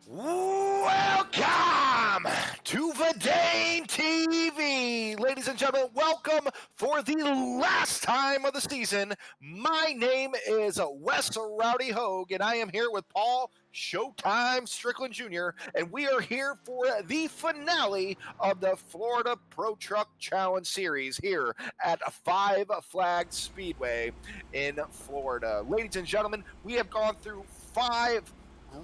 Welcome to Verdane TV. Ladies and gentlemen, welcome for the last time of the season. My name is Wes Rowdy Hogue, and I am here with Paul Showtime Strickland Jr., and we are here for the finale of the Florida Pro Truck Challenge Series here at Five Flag Speedway in Florida. Ladies and gentlemen, we have gone through 5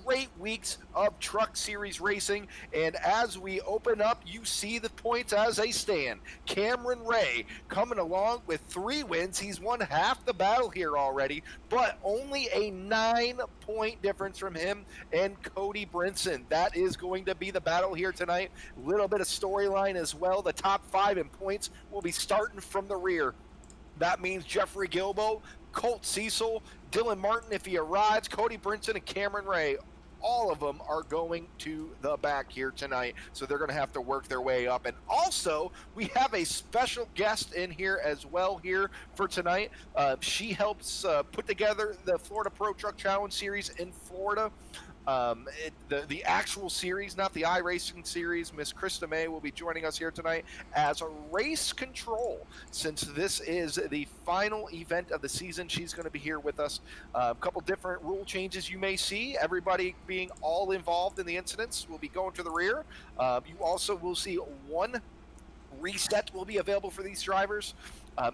great weeks of truck series racing, and as we open up, you see the points as they stand. Cameron Ray coming along with 3 wins. He's won half the battle here already, but only a 9-point difference from him and Cody Brinson. That is going to be the battle here tonight. A little bit of storyline as well. The top 5 in points will be starting from the rear. That means Jeffrey Gilbo, Colt Cecil, Dylan Martin if he arrives, Cody Brinson, and Cameron Ray. All of them are going to the back here tonight, so they're going to have to work their way up. And also, we have a special guest in here as well here for tonight. She helps put together the Florida Pro Truck Challenge Series in Florida. The actual series, not the iRacing series. Miss Krista May will be joining us here tonight as a race control. Since this is the final event of the season, she's going to be here with us. A couple different rule changes you may see. Everybody being all involved in the incidents will be going to the rear. You also will see one reset will be available for these drivers.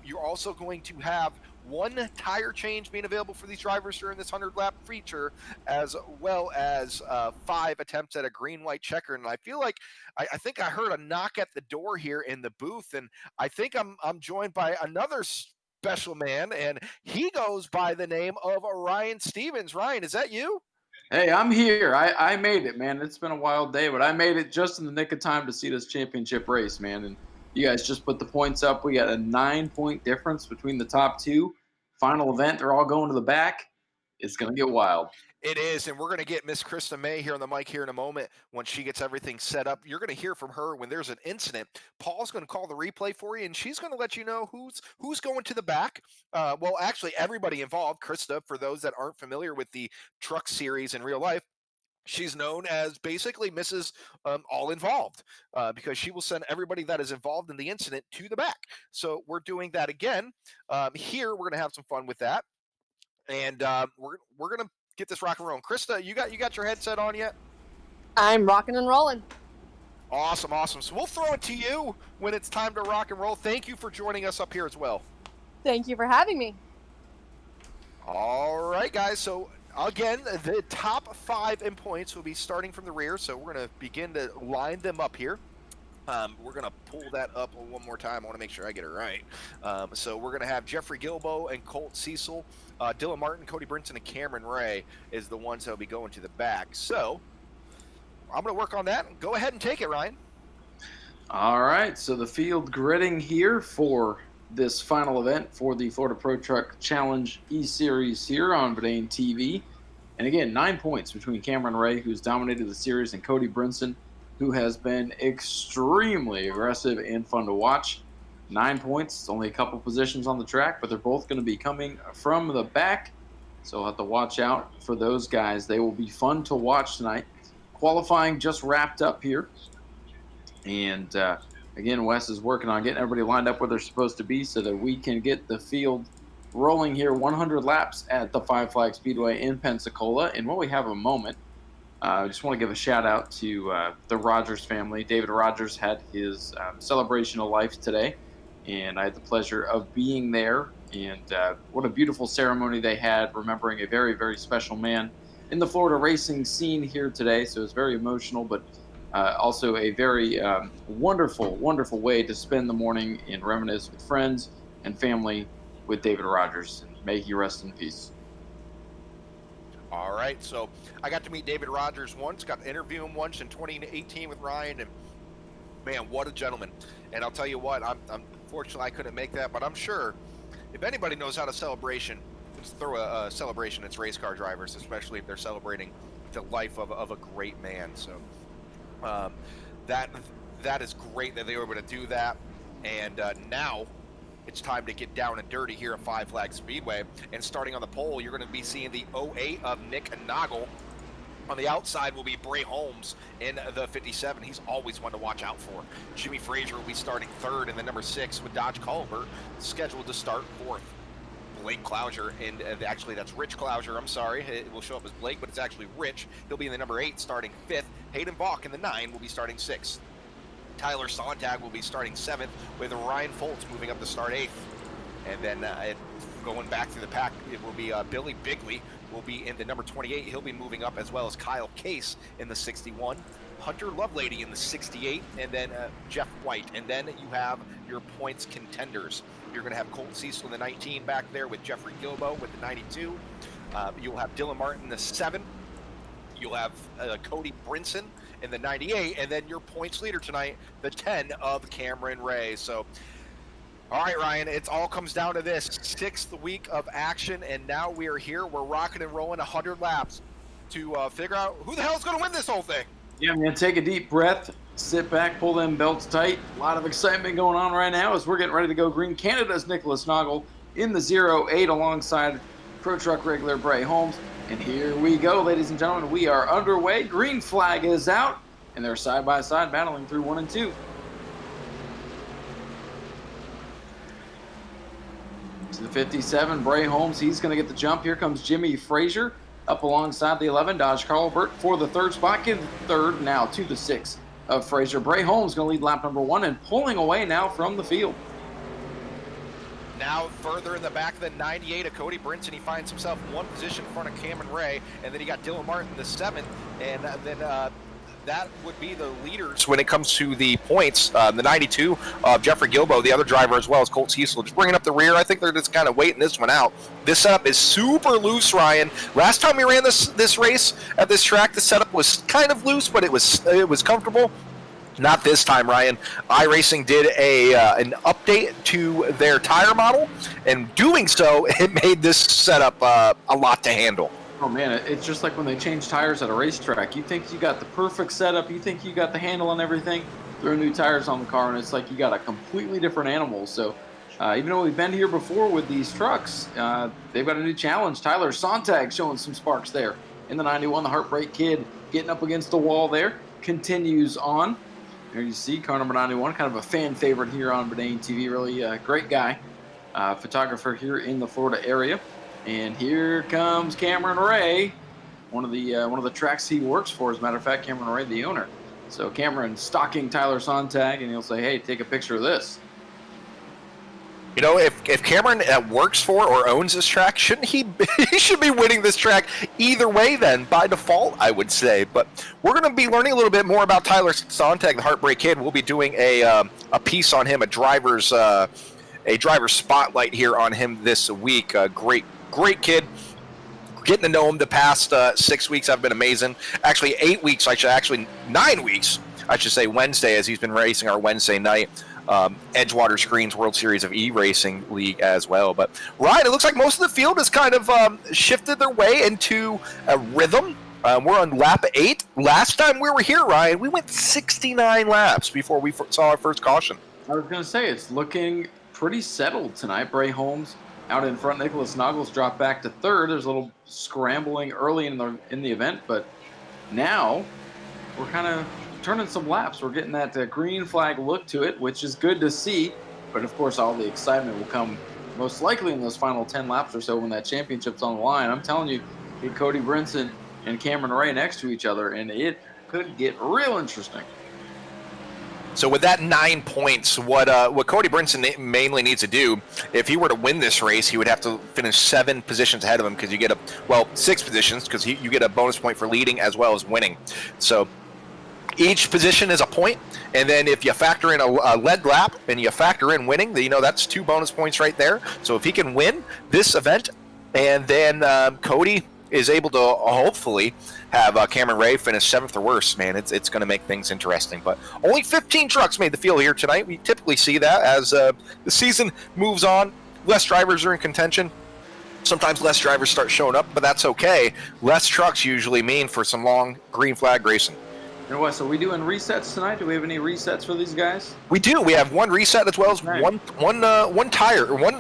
You're also going to have one tire change being available for these drivers during this 100-lap feature, as well as 5 attempts at a green-white checker. And I feel like I think I heard a knock at the door here in the booth, and I think I'm joined by another special man, and he goes by the name of Ryan Stevens. Ryan, is that you? Hey, I'm here. I made it, man. It's been a wild day, but I made it just in the nick of time to see this championship race, man. And you guys just put the points up. We got a 9-point difference between the top 2. Final event, they're all going to the back. It's going to get wild. It is, and we're going to get Miss Krista May here on the mic here in a moment when she gets everything set up. You're going to hear from her when there's an incident. Paul's going to call the replay for you, and she's going to let you know who's going to the back. Well, actually, everybody involved. Krista, for those that aren't familiar with the truck series in real life, she's known as basically Mrs. All Involved because she will send everybody that is involved in the incident to the back. So we're doing that again. Here, we're going to have some fun with that. And we're going to get this rock and roll. Krista, you got your headset on yet? I'm rocking and rolling. Awesome. So we'll throw it to you when it's time to rock and roll. Thank you for joining us up here as well. Thank you for having me. All right, guys. So again, the top 5 in points will be starting from the rear. So we're going to begin to line them up here. We're going to pull that up one more time. I want to make sure I get it right. So we're going to have Jeffrey Gilbo and Colt Cecil. Dylan Martin, Cody Brinson, and Cameron Ray is the ones that will be going to the back. So I'm going to work on that. Go ahead and take it, Ryan. All right, so the field gridding here for this final event for the Florida Pro Truck Challenge E-Series here on Verdane TV. And again, 9 points between Cameron Ray, who's dominated the series, and Cody Brinson, who has been extremely aggressive and fun to watch. 9 points. It's only a couple positions on the track, but they're both going to be coming from the back. So we'll have to watch out for those guys. They will be fun to watch tonight. Qualifying just wrapped up here. And again, Wes is working on getting everybody lined up where they're supposed to be so that we can get the field rolling here. 100 laps at the Five Flag Speedway in Pensacola. And while we have a moment, I just want to give a shout out to the Rogers family. David Rogers had his celebration of life today, and I had the pleasure of being there. And what a beautiful ceremony they had, remembering a very, very special man in the Florida racing scene here today. So it's very emotional, but also a very wonderful, wonderful way to spend the morning and reminisce with friends and family with David Rogers. And may he rest in peace. All right, so I got to meet David Rogers once, got to interview him once in 2018 with Ryan, and man, what a gentleman. And I'll tell you what, unfortunately I couldn't make that, but I'm sure if anybody knows how to celebration, let's throw a celebration, it's race car drivers, especially if they're celebrating the life of a great man. So that is great that they were able to do that. And now it's time to get down and dirty here at Five Flag Speedway. And starting on the pole, you're going to be seeing the 08 of Nick Noggle. On the outside will be Bray Holmes in the 57. He's always one to watch out for. Jimmy Frazier will be starting third in the number 6 with Dodge Culver scheduled to start fourth. Blake Clouser, and actually that's Rich Clouser, I'm sorry. It will show up as Blake, but it's actually Rich. He'll be in the number 8 starting 5th. Hayden Balk in the 9 will be starting 6th. Tyler Sontag will be starting 7th with Ryan Foltz moving up to start 8th. And then going back through the pack, it will be Billy Bigley will be in the number 28. He'll be moving up, as well as Kyle Case in the 61. Hunter Lovelady in the 68, and then Jeff White. And then you have your points contenders. You're going to have Colton Cecil in the 19 back there with Jeffrey Gilbo with the 92. You'll have Dylan Martin in the 7. You'll have Cody Brinson in the 98, and then your points leader tonight, the 10 of Cameron Ray. So, all right, Ryan, it all comes down to this. 6th week of action, and now we are here. We're rocking and rolling 100 laps to figure out who the hell is going to win this whole thing. Yeah, man, take a deep breath, sit back, pull them belts tight. A lot of excitement going on right now as we're getting ready to go green. Canada's Nicholas Noggle in the 08 alongside Pro Truck regular Bray Holmes. And here we go, ladies and gentlemen. We are underway. Green flag is out, and they're side-by-side battling through 1 and 2. To the 57, Bray Holmes, he's going to get the jump. Here comes Jimmy Frazier up alongside the 11, Dodge Carlbert for the 3rd spot. Give the 3rd now to the 6 of Frazier. Bray Holmes going to lead lap number 1 and pulling away now from the field. Now further in the back of the 98 of Cody Brinson, he finds himself 1 position in front of Cameron Ray, and then he got Dylan Martin the 7th, and then that would be the leaders when it comes to the points. The 92 of Jeffrey Gilbo, the other driver, as well as Colt Cecil, just bringing up the rear. I think they're just kind of waiting this one out. This setup is super loose, Ryan. Last time we ran this race at this track, the setup was kind of loose, but it was comfortable. Not this time, Ryan. iRacing did an update to their tire model, and doing so, it made this setup a lot to handle. Oh man, it's just like when they change tires at a racetrack. You think you got the perfect setup, you think you got the handle and everything, throw new tires on the car, and it's like you got a completely different animal. So even though we've been here before with these trucks, they've got a new challenge. Tyler Sontag showing some sparks there in the 91. The Heartbreak Kid getting up against the wall there, continues on. There you see car number 91, kind of a fan favorite here on Verdane TV. Really great guy, photographer here in the Florida area. And here comes Cameron Ray, one of the tracks he works for. As a matter of fact, Cameron Ray, the owner. So Cameron stalking Tyler Sontag, and he'll say, "Hey, take a picture of this." You know, if Cameron works for or owns this track, shouldn't he should be winning this track either way then, by default, I would say. But we're going to be learning a little bit more about Tyler Sontag, the Heartbreak Kid. We'll be doing a piece on him, a driver's spotlight here on him this week. Great kid. Getting to know him the past 6 weeks have been amazing. Actually, 8 weeks, 9 weeks, I should say, Wednesday, as he's been racing our Wednesday night. Edgewater Screens World Series of E-Racing League as well. But Ryan, it looks like most of the field has kind of shifted their way into a rhythm. We're on lap 8. Last time we were here, Ryan, we went 69 laps before we saw our first caution. I was going to say, it's looking pretty settled tonight. Bray Holmes out in front. Nicholas Noggles dropped back to 3rd. There's a little scrambling early in the event, but now we're kind of turning some laps. We're getting that green flag look to it, which is good to see. But of course, all the excitement will come most likely in those final 10 laps or so when that championship's on the line. I'm telling you, get Cody Brinson and Cameron Ray next to each other, and it could get real interesting. So with that 9 points, what Cody Brinson mainly needs to do, if he were to win this race, he would have to finish 7 positions ahead of him, because you get 6 positions, because you get a bonus point for leading as well as winning. So each position is a point, and then if you factor in a lead lap and you factor in winning, that's 2 bonus points right there. So if he can win this event, and then Cody is able to hopefully have Cameron Ray finish 7th or worse, man, it's going to make things interesting. But only 15 trucks made the field here tonight. We typically see that as the season moves on. Less drivers are in contention. Sometimes less drivers start showing up, but that's okay. Less trucks usually mean for some long green flag racing. And what, so we doing resets tonight? Do we have any resets for these guys? We do. We have 1 reset as well as one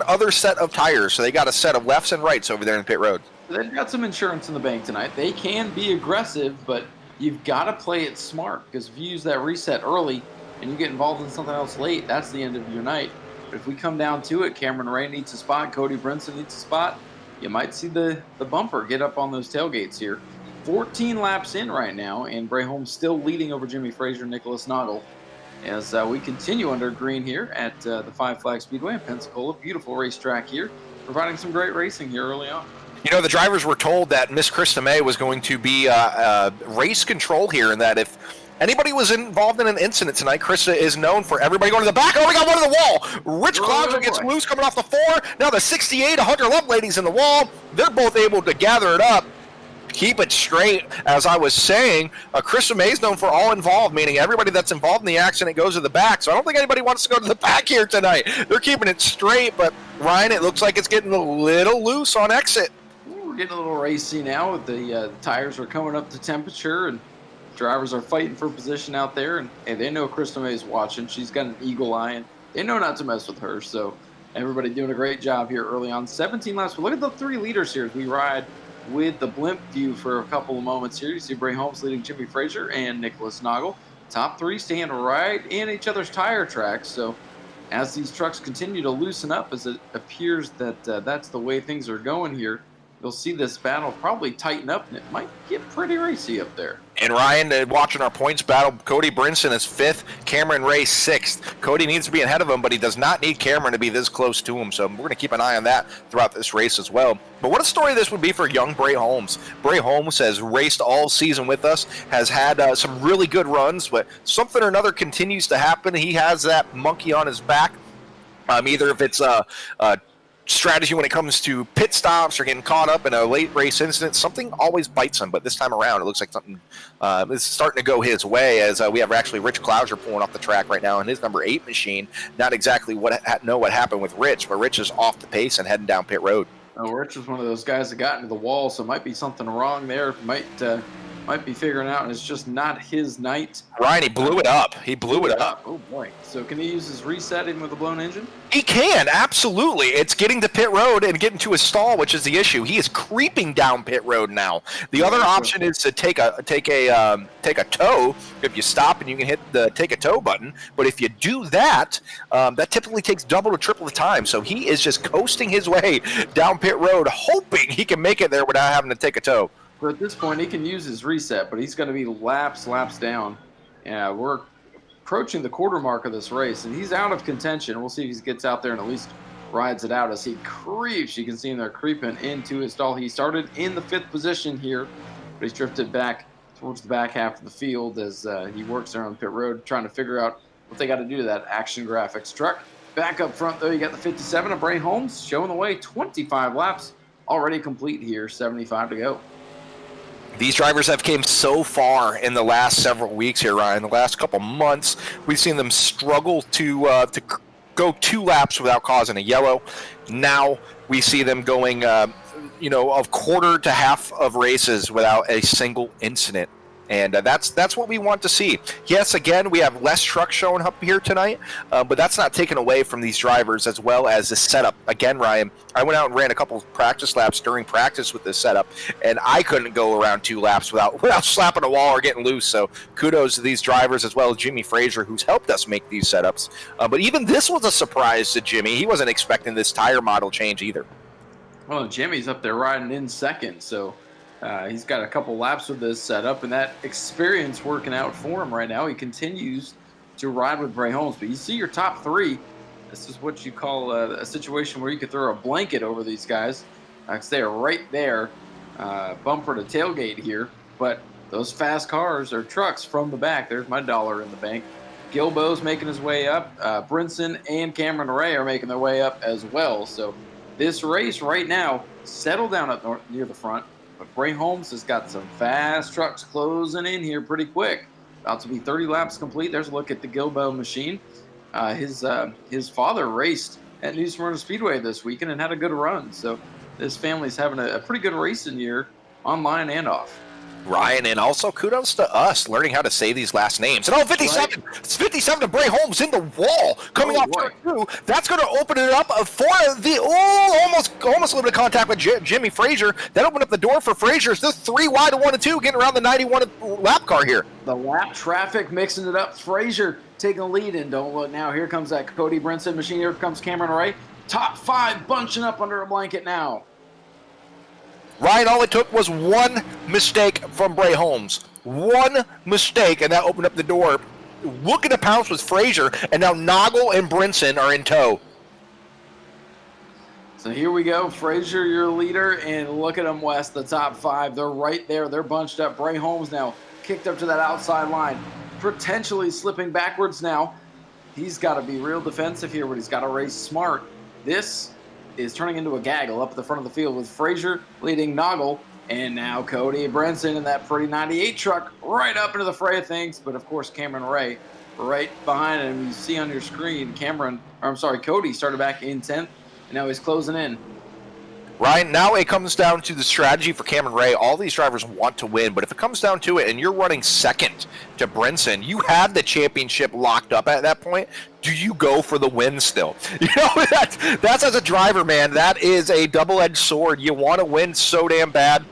other set of tires. So they got a set of lefts and rights over there in the pit road. They've got some insurance in the bank tonight. They can be aggressive, but you've got to play it smart because if you use that reset early and you get involved in something else late, that's the end of your night. But if we come down to it, Cameron Ray needs a spot, Cody Brinson needs a spot, you might see the bumper get up on those tailgates here. 14 laps in right now, and Bray Holmes still leading over Jimmy Frazier, Nicholas Noggle, as we continue under green here at the Five Flag Speedway in Pensacola. Beautiful racetrack here, providing some great racing here early on. You know, the drivers were told that Miss Krista May was going to be race control here, and that if anybody was involved in an incident tonight, Krista is known for everybody going to the back. Oh, we got one to the wall. Rich Clouser gets loose coming off the 4. Now the 68, Hunter Loveladies in the wall. They're both able to gather it up, keep it straight. As I was saying, Krista May is known for all involved, meaning everybody that's involved in the accident goes to the back. So I don't think anybody wants to go to the back here tonight. They're keeping it straight, but Ryan, it looks like it's getting a little loose on exit. We're getting a little racy now. The tires are coming up to temperature, and drivers are fighting for position out there. And they know Krista May is watching. She's got an eagle eye, and they know not to mess with her. So everybody doing a great job here early on. 17 laps. But look at the 3 leaders here as we ride with the blimp view for a couple of moments here. You see Bray Holmes leading Jimmy Frazier and Nicholas Noggle. Top 3 stand right in each other's tire tracks. So as these trucks continue to loosen up, as it appears that that's the way things are going here, you'll see this battle probably tighten up, and it might get pretty racy up there. And Ryan, watching our points battle, Cody Brinson is 5th, Cameron Ray 6th. Cody needs to be ahead of him, but he does not need Cameron to be this close to him, so we're going to keep an eye on that throughout this race as well. But what a story this would be for young Bray Holmes. Bray Holmes has raced all season with us, has had some really good runs, but something or another continues to happen. He has that monkey on his back, either if it's strategy when it comes to pit stops or getting caught up in a late race incident, something always bites him. But this time around, it looks like something is starting to go his way, as we have actually Rich Clouser pulling off the track right now in his number 8 machine. Not exactly what happened with Rich, but Rich is off the pace and heading down pit road. Oh, Rich was one of those guys that got into the wall, so might be something wrong there. Might be figuring out, and it's just not his night. Ryan, he blew it up. He blew it up. Oh, boy. So can he use his reset even with a blown engine? He can, absolutely. It's getting to pit road and getting to his stall, which is the issue. He is creeping down pit road now. The other option is to take a tow. If you stop and you can hit the take a tow button, but if you do that, that typically takes double to triple the time. So he is just coasting his way down pit road, hoping he can make it there without having to take a tow. So at this point, he can use his reset, but he's going to be laps down. Yeah, we're approaching the quarter mark of this race, and he's out of contention. We'll see if he gets out there and at least rides it out as he creeps. You can see him there creeping into his stall. He started in the 5th position here, but he's drifted back towards the back half of the field as he works around pit road, trying to figure out what they got to do to that Action Graphics truck. Back up front, though, you got the 57 of Bray Holmes showing the way. 25 laps already complete here, 75 to go. These drivers have came so far in the last several weeks here, Ryan. The last couple months, we've seen them struggle to go 2 laps without causing a yellow. Now we see them going, a quarter to half of races without a single incident. And that's what we want to see. Yes, again, we have less trucks showing up here tonight, but that's not taken away from these drivers as well as the setup. Again, Ryan, I went out and ran a couple of practice laps during practice with this setup, and I couldn't go around 2 laps without slapping a wall or getting loose. So kudos to these drivers as well as Jimmy Frazier, who's helped us make these setups. But even this was a surprise to Jimmy. He wasn't expecting this tire model change either. Well, Jimmy's up there riding in 2nd, so he's got a couple laps with this setup, and that experience working out for him right now. He continues to ride with Bray Holmes. But you see your top 3. This is what you call a situation where you could throw a blanket over these guys. They are right there, bumper to tailgate here. But those fast cars or trucks from the back, there's my dollar in the bank. Gilbo's making his way up. Brinson and Cameron Ray are making their way up as well. So this race right now, settle down up near the front. But Bray Holmes has got some fast trucks closing in here pretty quick. About to be 30 laps complete. There's a look at the Gilbo machine. His father raced at New Smyrna Speedway this weekend and had a good run. So this family's having a pretty good racing year, online and off. Ryan, and also kudos to us learning how to say these last names. And 57, right. It's 57 to Bray Holmes in the wall coming off turn 2. That's going to open it up for the almost a little bit of contact with Jimmy Frazier. That opened up the door for Frazier. It's just 3 wide to 1 and 2, getting around the 91 lap car here. The lap traffic mixing it up. Frazier taking the lead, and don't look now. Here comes that Cody Brinson machine. Here comes Cameron Ray. Top 5 bunching up under a blanket now. Ryan, all it took was one mistake from Bray Holmes. One mistake, and that opened up the door. Looking to pounce with Frazier, and now Noggle and Brinson are in tow. So here we go. Frazier, your leader, and look at them, Wes, the top 5. They're right there. They're bunched up. Bray Holmes now kicked up to that outside line, potentially slipping backwards now. He's got to be real defensive here, but he's got to race smart. This is turning into a gaggle up at the front of the field with Frazier leading Noggle, and now Cody Brinson in that pretty 98 truck right up into the fray of things. But of course, Cameron Ray right behind him. You see on your screen, Cody started back in 10th, and now he's closing in. Ryan, now it comes down to the strategy for Cameron Ray. All these drivers want to win, but if it comes down to it and you're running second to Brinson, you have the championship locked up at that point. Do you go for the win still? You know, that's as a driver, man, that is a double-edged sword. You want to win so damn bad,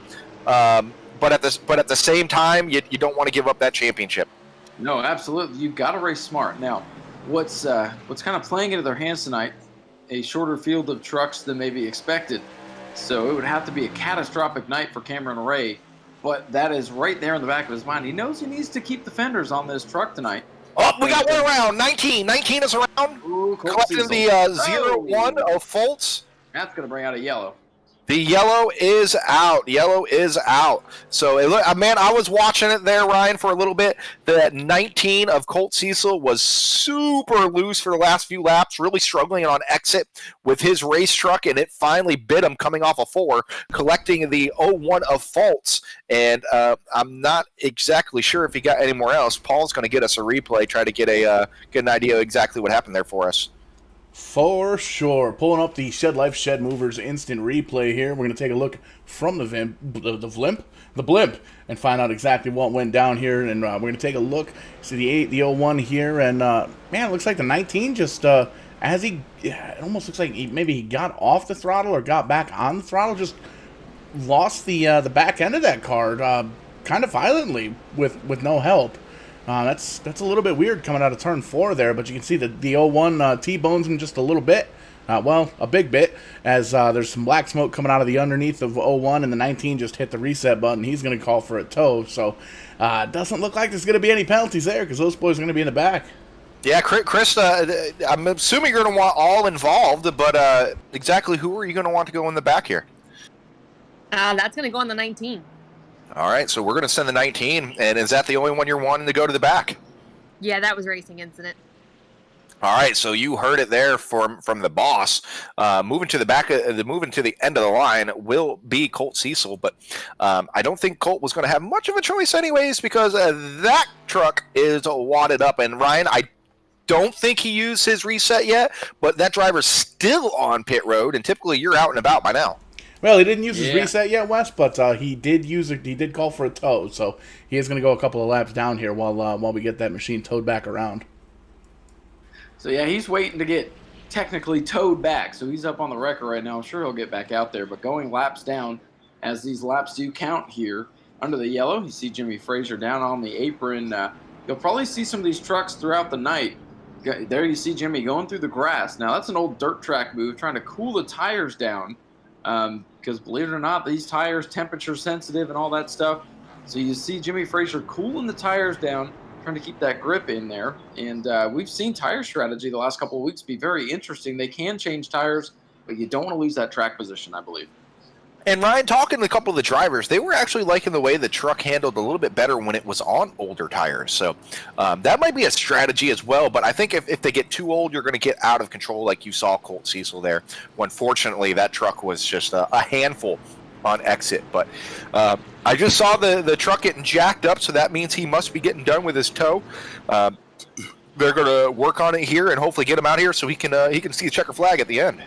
but at the same time, you don't want to give up that championship. No, absolutely. You've got to race smart. Now, what's kind of playing into their hands tonight, a shorter field of trucks than maybe expected. So it would have to be a catastrophic night for Cameron Ray, but that is right there in the back of his mind. He knows he needs to keep the fenders on this truck tonight. Oh, we got one around. 19 is around. Ooh, collecting the 0-1 of Fultz. That's going to bring out a yellow. The yellow is out. So, man, I was watching it there, Ryan, for a little bit. The 19 of Colt Cecil was super loose for the last few laps, really struggling on exit with his race truck, and it finally bit him coming off a 4, collecting the 0-1 of Fultz. And I'm not exactly sure if he got anywhere else. Paul's going to get us a replay, try to get an idea of exactly what happened there for us. For sure. Pulling up the Shed Life Shed Movers instant replay here. We're going to take a look from the blimp, and find out exactly what went down here. And we're going to take a look, see the 01 here. And, man, it looks like the 19 just, it almost looks like maybe he got off the throttle or got back on the throttle, just lost the back end of that car kind of violently with no help. That's a little bit weird coming out of turn 4 there, but you can see the 01 T-bones him just a little bit. A big bit, as there's some black smoke coming out of the underneath of 01, and the 19 just hit the reset button. He's going to call for a tow, so it doesn't look like there's going to be any penalties there, because those boys are going to be in the back. Yeah, Chris, I'm assuming you're going to want all involved, but exactly who are you going to want to go in the back here? That's going to go on the 19. All right, so we're going to send the 19, and is that the only one you're wanting to go to the back? Yeah, that was racing incident. All right, so you heard it there from the boss. Moving to the back, moving to the end of the line will be Colt Cecil, but I don't think Colt was going to have much of a choice anyways, because that truck is wadded up. And Ryan, I don't think he used his reset yet, but that driver's still on pit road, and typically you're out and about by now. Well, he didn't use his reset yet, Wes, but he did He did call for a tow, so he is going to go a couple of laps down here while we get that machine towed back around. So yeah, he's waiting to get technically towed back. So he's up on the wrecker right now. I'm sure he'll get back out there, but going laps down, as these laps do count here under the yellow. You see Jimmy Frazier down on the apron. You'll probably see some of these trucks throughout the night. There you see Jimmy going through the grass. Now that's an old dirt track move, trying to cool the tires down. Because believe it or not, these tires temperature sensitive and all that stuff. So you see Jimmy Frazier cooling the tires down, trying to keep that grip in there. And we've seen tire strategy the last couple of weeks be very interesting. They can change tires, but you don't want to lose that track position, I believe. And Ryan, talking to a couple of the drivers, they were actually liking the way the truck handled a little bit better when it was on older tires. So that might be a strategy as well. But I think if they get too old, you're going to get out of control like you saw Colt Cecil there. When fortunately that truck was just a handful on exit. But I just saw the truck getting jacked up, so that means he must be getting done with his tow. They're going to work on it here and hopefully get him out here so he can see the checker flag at the end.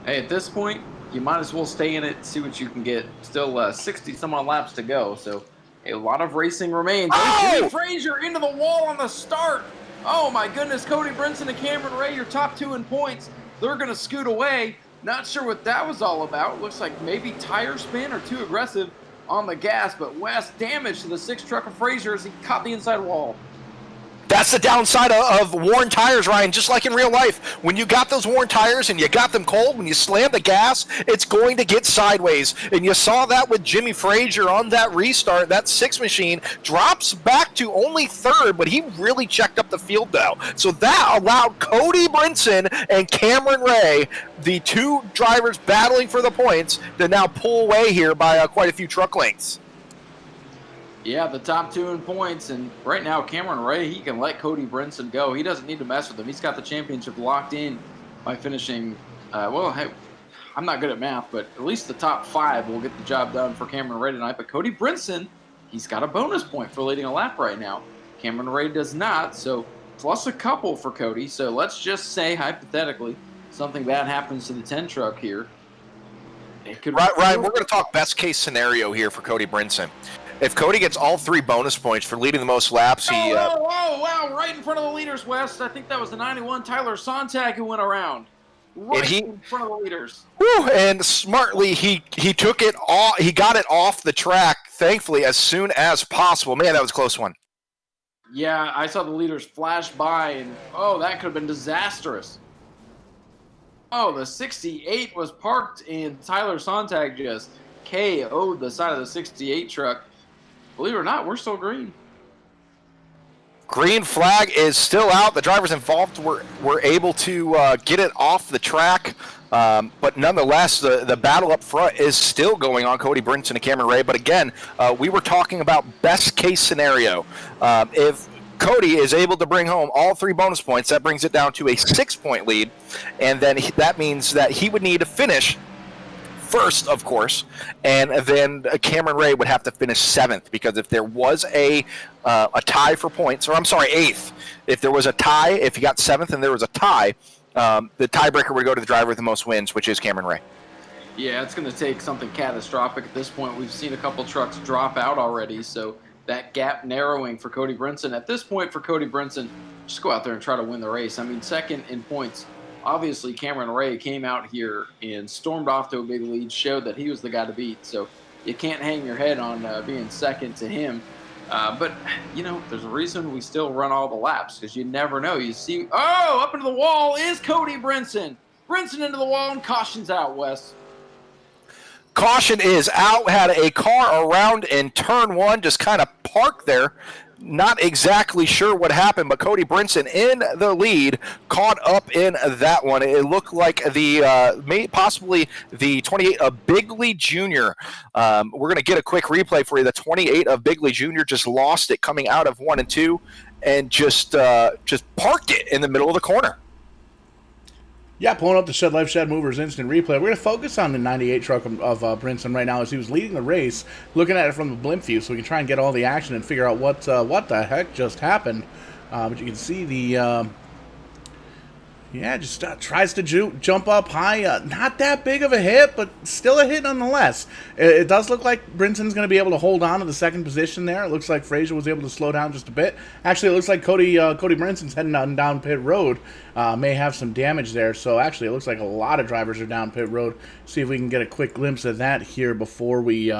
Hey, at this point, you might as well stay in it, see what you can get. Still 60-some-odd laps to go, so A lot of racing remains. Oh! Jimmy Frazier into the wall on the start. Oh my goodness, Cody Brinson and Cameron Ray, your top 2 in points. They're going to scoot away. Not sure what that was all about. Looks like maybe tire spin or too aggressive on the gas, but West damage to the 6 truck of Frazier as he caught the inside wall. That's the downside of worn tires, Ryan. Just like in real life, when you got those worn tires and you got them cold, when you slam the gas, it's going to get sideways. And you saw that with Jimmy Frazier on that restart. That 6 machine drops back to only 3rd, but he really checked up the field though. So that allowed Cody Brinson and Cameron Ray, the 2 drivers battling for the points, to now pull away here by quite a few truck lengths. Yeah, the top 2 in points, and right now Cameron Ray, he can let Cody Brinson go. He doesn't need to mess with him. He's got the championship locked in by finishing, hey, I'm not good at math, but at least the top 5 will get the job done for Cameron Ray tonight. But Cody Brinson, he's got a bonus point for leading a lap right now. Cameron Ray does not, so plus a couple for Cody. So let's just say, hypothetically, something bad happens to the 10 truck here. It could Ryan, we're going to talk best case scenario here for Cody Brinson. If Cody gets all 3 bonus points for leading the most laps, he... Wow, right in front of the leaders, West. I think that was the 91 Tyler Sontag who went around. Right in front of the leaders. Whew, and smartly, he took it off. He got it off the track, thankfully, as soon as possible. Man, that was a close one. Yeah, I saw the leaders flash by, and that could have been disastrous. Oh, the 68 was parked, and Tyler Sontag just KO'd the side of the 68 truck. Believe it or not, we're still green. Green flag is still out. The drivers involved were able to get it off the track. But nonetheless, the battle up front is still going on, Cody Brinson and Cameron Ray. But again, we were talking about best case scenario. If Cody is able to bring home all 3 bonus points, that brings it down to a 6-point lead. And then that means that he would need to finish first, of course, and then Cameron Ray would have to finish 7th, because if there was a tie for points, or I'm sorry, 8th, if there was a tie, if he got 7th and there was a tie, the tiebreaker would go to the driver with the most wins, which is Cameron Ray. Yeah, it's going to take something catastrophic at this point. We've seen a couple trucks drop out already, so that gap narrowing for Cody Brinson. At this point for Cody Brinson, just go out there and try to win the race. I mean, 2nd in points. Obviously, Cameron Ray came out here and stormed off to a big lead, showed that he was the guy to beat. So you can't hang your head on being 2nd to him. But, there's a reason we still run all the laps, because you never know. You see, up into the wall is Cody Brinson. Brinson into the wall, and caution's out, Wes. Caution is out. Had a car around in turn 1, just kind of parked there. Not exactly sure what happened, but Cody Brinson in the lead, caught up in that one. It looked like possibly the 28 of Bigley Jr. We're going to get a quick replay for you. The 28 of Bigley Jr. just lost it coming out of 1 and 2, and just parked it in the middle of the corner. Yeah, pulling up the Shed Life Shed Movers instant replay. We're going to focus on the 98 truck of Brinson right now as he was leading the race, looking at it from the blimp view so we can try and get all the action and figure out what the heck just happened. But you can see the... just tries to jump up high. Not that big of a hit, but still a hit nonetheless. It does look like Brinson's going to be able to hold on to the 2nd position there. It looks like Frazier was able to slow down just a bit. Actually, it looks like Cody Brinson's heading down pit road. May have some damage there. So actually, it looks like a lot of drivers are down pit road. See if we can get a quick glimpse of that here before we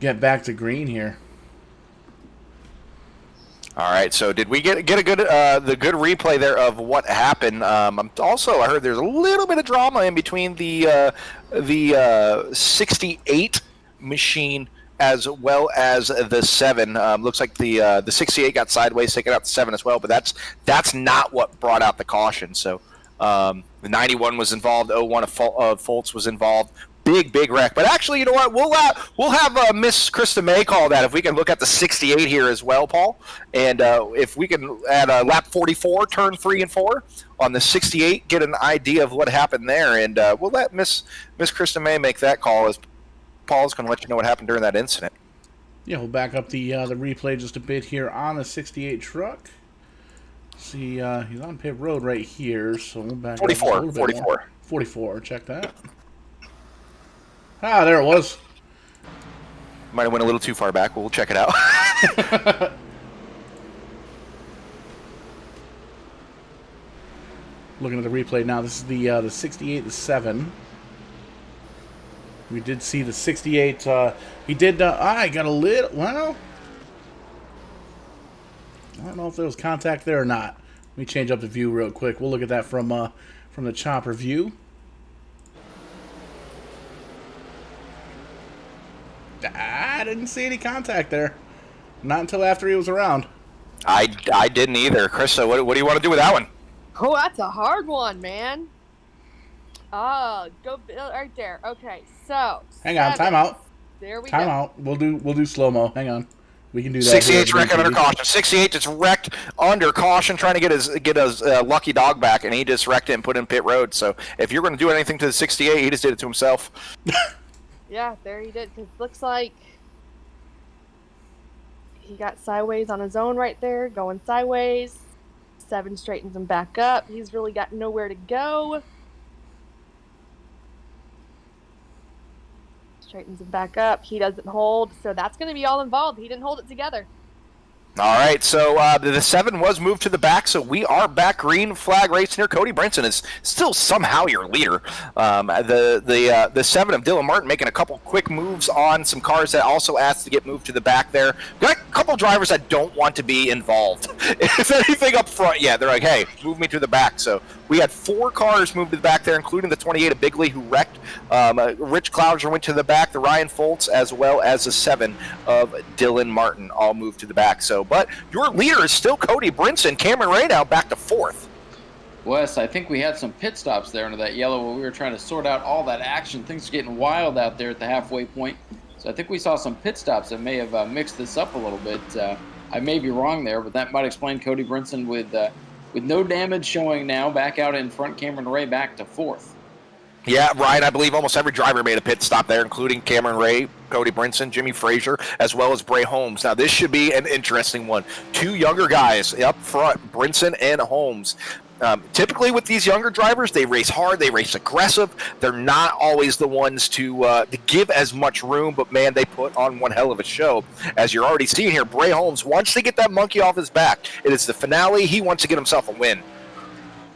get back to green here. All right, so did we get a good the good replay there of what happened? I heard there's a little bit of drama in between the 68 machine as well as the 7. Looks like the 68 got sideways, taking out the 7 as well, but that's not what brought out the caution. So the 91 was involved, 01 of Foltz was involved. Big wreck. But actually, you know what? We'll have Miss Krista May call that if we can look at the 68 here as well, Paul. And if we can add lap 44, turn 3 and 4 on the 68, get an idea of what happened there. And we'll let Miss Krista May make that call, as Paul's going to let you know what happened during that incident. Yeah, we'll back up the replay just a bit here on the 68 truck. See, he's on pit road right here, so we'll back 44, up a little bit 44. more. 44, check that. Ah, there it was. Might have went a little too far back. We'll check it out. Looking at the replay now, this is the 68 to 7. We did see the 68. He did. I got a little. Well, I don't know if there was contact there or not. Let me change up the view real quick. We'll look at that from the chopper view. I didn't see any contact there. Not until after he was around. I didn't either. Chris, what do you want to do with that one? Oh, that's a hard one, man. Oh, go right there. Okay, so. Hang on, timeout. There we go. Timeout. We'll do slow mo. Hang on. We can do that. 68's wrecked under caution. 68 just wrecked under caution, trying to get his lucky dog back, and he just wrecked it and put in pit road. So if you're going to do anything to the 68, he just did it to himself. Yeah, there he did. Cause looks like he got sideways on his own right there, going sideways. 7 straightens him back up. He's really got nowhere to go. Straightens him back up. He doesn't hold, so that's going to be all involved. He didn't hold it together. All right, so the 7 was moved to the back, so we are back green flag racing here. Cody Brinson is still somehow your leader. The 7 of Dylan Martin making a couple quick moves on some cars that also asked to get moved to the back there. Got a couple drivers that don't want to be involved. If anything up front, yeah, they're like, hey, move me to the back. So we had 4 cars moved to the back there, including the 28 of Bigley, who wrecked. Rich Clouser went to the back, the Ryan Foltz, as well as the 7 of Dylan Martin all moved to the back. So, but your leader is still Cody Brinson. Cameron Ray now back to 4th. Wes, I think we had some pit stops there under that yellow while we were trying to sort out all that action. Things are getting wild out there at the halfway point. So I think we saw some pit stops that may have mixed this up a little bit. I may be wrong there, but that might explain Cody Brinson with no damage showing now back out in front. Cameron Ray back to 4th. Yeah, Ryan, I believe almost every driver made a pit stop there, including Cameron Ray, Cody Brinson, Jimmy Frazier, as well as Bray Holmes. Now, this should be an interesting one. 2 younger guys up front, Brinson and Holmes. Typically with these younger drivers, they race hard, they race aggressive. They're not always the ones to give as much room, but, man, they put on one hell of a show. As you're already seeing here, Bray Holmes wants to get that monkey off his back. It is the finale. He wants to get himself a win.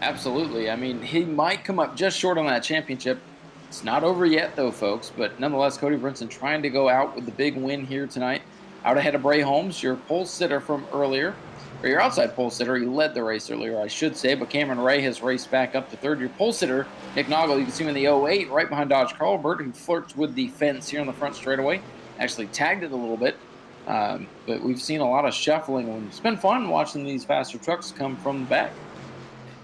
Absolutely. I mean, he might come up just short on that championship. It's not over yet, though, folks. But nonetheless, Cody Brinson trying to go out with the big win here tonight. Out ahead of Bray Holmes, your pole sitter from earlier, or your outside pole sitter. He led the race earlier, I should say. But Cameron Ray has raced back up to 3rd. Your pole sitter, Nick Noggle, you can see him in the 08, right behind Dodge Carlbert, who flirts with the fence here on the front straightaway. Actually tagged it a little bit. But we've seen a lot of shuffling. It's been fun watching these faster trucks come from the back.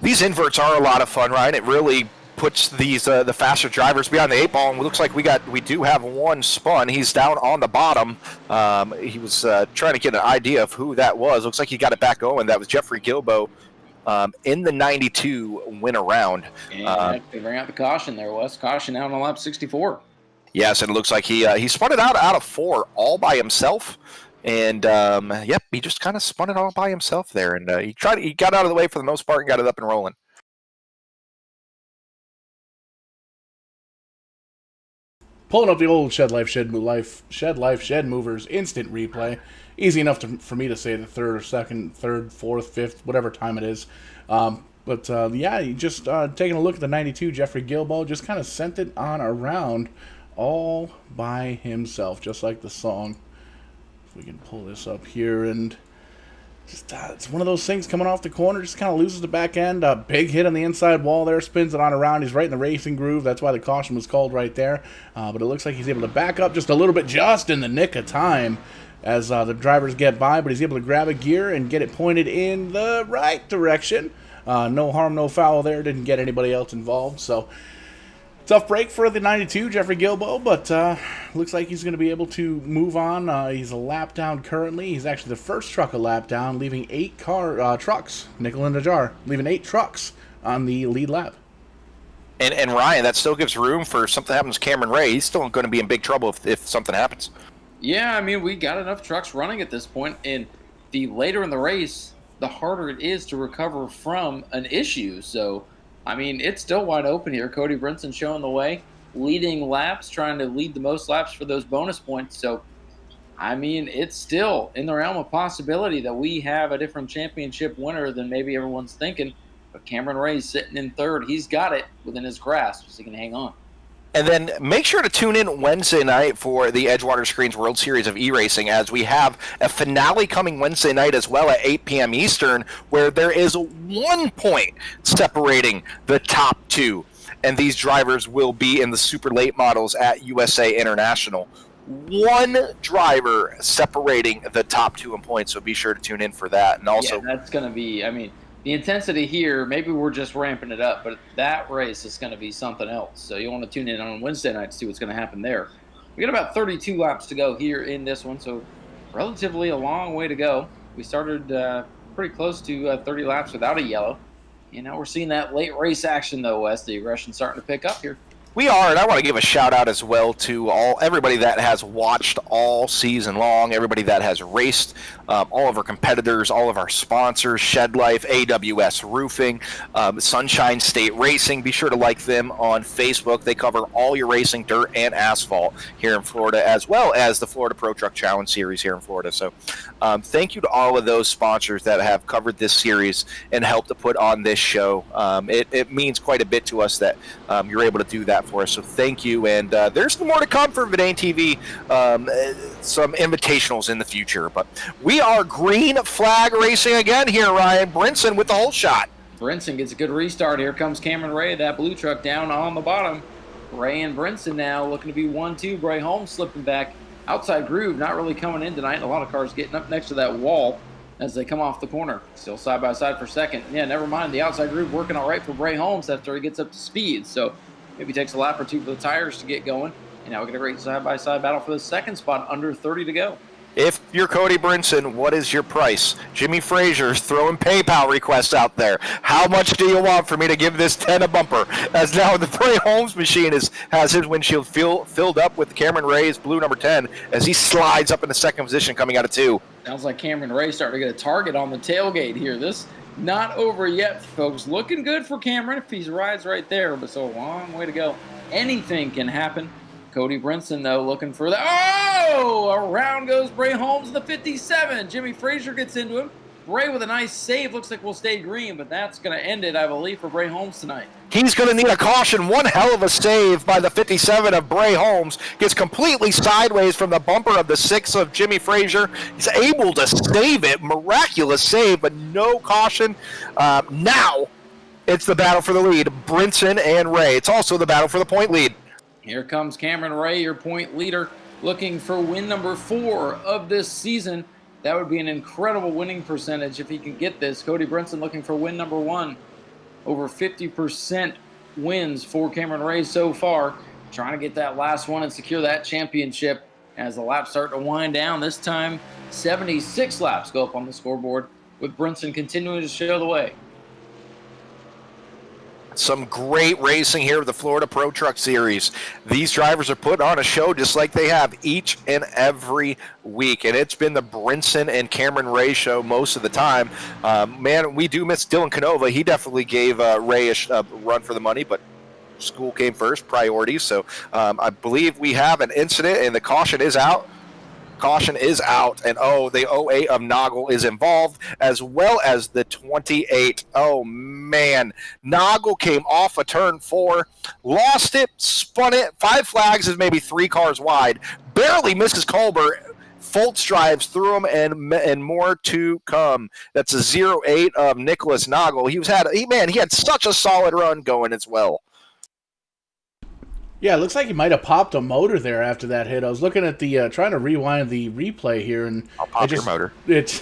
These inverts are a lot of fun, Ryan. It really puts these the faster drivers behind the 8 ball, and it looks like we do have one spun. He's down on the bottom. He was trying to get an idea of who that was. Looks like he got it back going. That was Jeffrey Gilbo in the 92 win around. And they bring out the caution there, Wes. Caution out on lap 64. Yes, and it looks like he spun it out of 4 all by himself. And, yep, he just kind of spun it all by himself there. And he got out of the way for the most part and got it up and rolling. Pulling up the old Shed Life, Shed Movers instant replay. Easy enough for me to say the 3rd or 2nd, 3rd, 4th, 5th, whatever time it is. Yeah, you just taking a look at the 92, Jeffrey Gilbo just kind of sent it on around all by himself, just like the song. We can pull this up here, and just it's one of those things coming off the corner, just kind of loses the back end. A big hit on the inside wall there, spins it on around. He's right in the racing groove. That's why the caution was called right there. But it looks like he's able to back up just a little bit, just in the nick of time as the drivers get by. But he's able to grab a gear and get it pointed in the right direction. No harm, no foul there. Didn't get anybody else involved. So tough break for the 92, Jeffrey Gilbo, but looks like he's going to be able to move on. He's a lap down currently. He's actually the first truck a lap down, leaving 8 trucks, nickel in the jar, leaving 8 trucks on the lead lap. And Ryan, that still gives room for something happens to Cameron Ray. He's still going to be in big trouble if something happens. Yeah, I mean, we got enough trucks running at this point, and the later in the race, the harder it is to recover from an issue. So, I mean, it's still wide open here. Cody Brinson showing the way, leading laps, trying to lead the most laps for those bonus points. So I mean, it's still in the realm of possibility that we have a different championship winner than maybe everyone's thinking. But Cameron Ray's sitting in third. He's got it within his grasp, so he can hang on. And then make sure to tune in Wednesday night for the Edgewater Screens World Series of E-Racing, as we have a finale coming Wednesday night as well at 8 p.m. Eastern, where there is 1 point separating the top two. And these drivers will be in the super late models at USA International. 1 driver separating the top 2 in points, so be sure to tune in for that. And also, yeah, that's going to be, I mean, the intensity here, maybe we're just ramping it up, but that race is going to be something else. So you want to tune in on Wednesday night to see what's going to happen there. We got about 32 laps to go here in this one, so relatively a long way to go. We started pretty close to 30 laps without a yellow. And now we're seeing that late race action, though, Wes. The aggression starting to pick up here. we are, and I want to give a shout out as well to everybody that has watched all season long, everybody that has raced, all of our competitors, all of our sponsors, Shed Life, AWS Roofing, Sunshine State Racing. Be sure to like them on Facebook. They cover all your racing, dirt and asphalt here in Florida, as well as the Florida Pro Truck Challenge Series here in Florida. So thank you to all of those sponsors that have covered this series and helped to put on this show. It means quite a bit to us that you're able to do that for us. So thank you. And there's more to come for Verdane TV, some invitationals in the future. But we are green flag racing again here, Ryan. Brinson with the whole shot. Brinson gets a good restart. Here comes Cameron Ray, that blue truck down on the bottom. Ray and Brinson now looking to be 1-2. Bray Holmes slipping back. Outside groove, not really coming in tonight. A lot of cars getting up next to that wall as they come off the corner. Still side by side for second. Yeah, never mind. The outside groove working all right for Bray Holmes after he gets up to speed. So maybe takes a lap or two for the tires to get going. And now we get a great side by side battle for the second spot. Under 30 to go. If you're Cody Brinson, what is your price? Jimmy Frazier's throwing PayPal requests out there. How much do you want for me to give this 10 a bumper? As now the Bray Holmes machine has his windshield filled up with Cameron Ray's blue number 10 as he slides up in the second position coming out of 2. Sounds like Cameron Ray starting to get a target on the tailgate here. This not over yet, folks. Looking good for Cameron if he rides right there, but so a long way to go. Anything can happen. Cody Brinson, though, looking for the... Oh! Around goes Bray Holmes in the 57. Jimmy Frazier gets into him. Bray with a nice save. Looks like we'll stay green, but that's going to end it, I believe, for Bray Holmes tonight. He's going to need a caution. One hell of a save by the 57 of Bray Holmes. Gets completely sideways from the bumper of the 6 of Jimmy Frazier. He's able to save it. Miraculous save, but no caution. Now it's the battle for the lead. Brinson and Ray. It's also the battle for the point lead. Here comes Cameron Ray, your point leader, looking for win number 4 of this season. That would be an incredible winning percentage if he can get this. Cody Brinson looking for win number 1. Over 50% wins for Cameron Ray so far. Trying to get that last one and secure that championship as the laps start to wind down. This time, 76 laps go up on the scoreboard with Brinson continuing to show the way. Some great racing here with the Florida Pro Truck Series. These drivers are put on a show just like they have each and every week, and it's been the Brinson and Cameron Ray show most of the time. Man, we do miss Dylan Canova. He definitely gave Ray a run for the money, but school came first, priorities. So I believe we have an incident, and the caution is out. Caution is out, and the 08 of Noggle is involved, as well as the 28. Oh, man. Noggle came off of turn 4, lost it, spun it. 5 flags is maybe 3 cars wide. Barely misses Colbert. Fultz drives through him, and more to come. That's a 08 of Nicholas Noggle. He had such a solid run going as well. Yeah, it looks like he might have popped a motor there after that hit. I was looking at the trying to rewind the replay here, and I'll pop your motor. It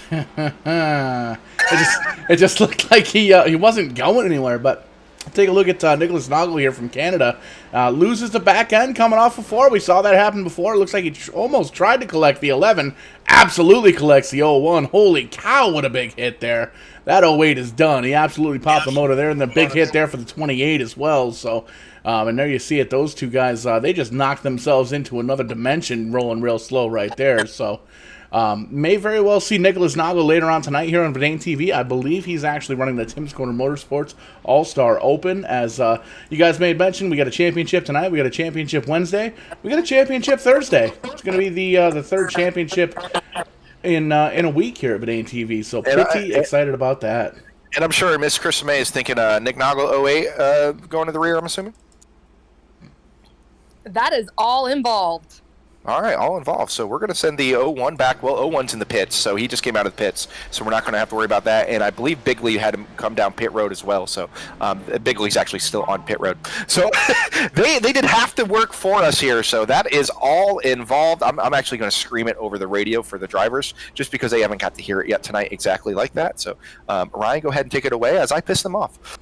just looked like he wasn't going anywhere. But take a look at Nicholas Noggle here from Canada. Loses the back end coming off of 4. We saw that happen before. It looks like he almost tried to collect the 11. Absolutely collects the 01. Holy cow, what a big hit there. That 08 is done. He absolutely popped the motor there, and the big hit there for the 28 as well. So, and there you see it. Those two guys, they just knocked themselves into another dimension rolling real slow right there. So, May very well see Nicholas Nago later on tonight here on Verdane TV. I believe he's actually running the Tim's Corner Motorsports All-Star Open. As you guys may have mentioned, we got a championship tonight. We got a championship Wednesday. We got a championship Thursday. It's going to be the third championship in a week here at Verdane TV. So pretty excited about that. And I'm sure Miss Chris May is thinking Nick Nago 08 going to the rear, I'm assuming? That is all involved. All right, all involved. So we're going to send the 01 back. Well, 01's in the pits, so he just came out of the pits. So we're not going to have to worry about that. And I believe Bigley had him come down pit road as well. So Bigley's actually still on pit road. So they did have to work for us here. So that is all involved. I'm actually going to scream it over the radio for the drivers just because they haven't got to hear it yet tonight exactly like that. So Ryan, go ahead and take it away as I piss them off.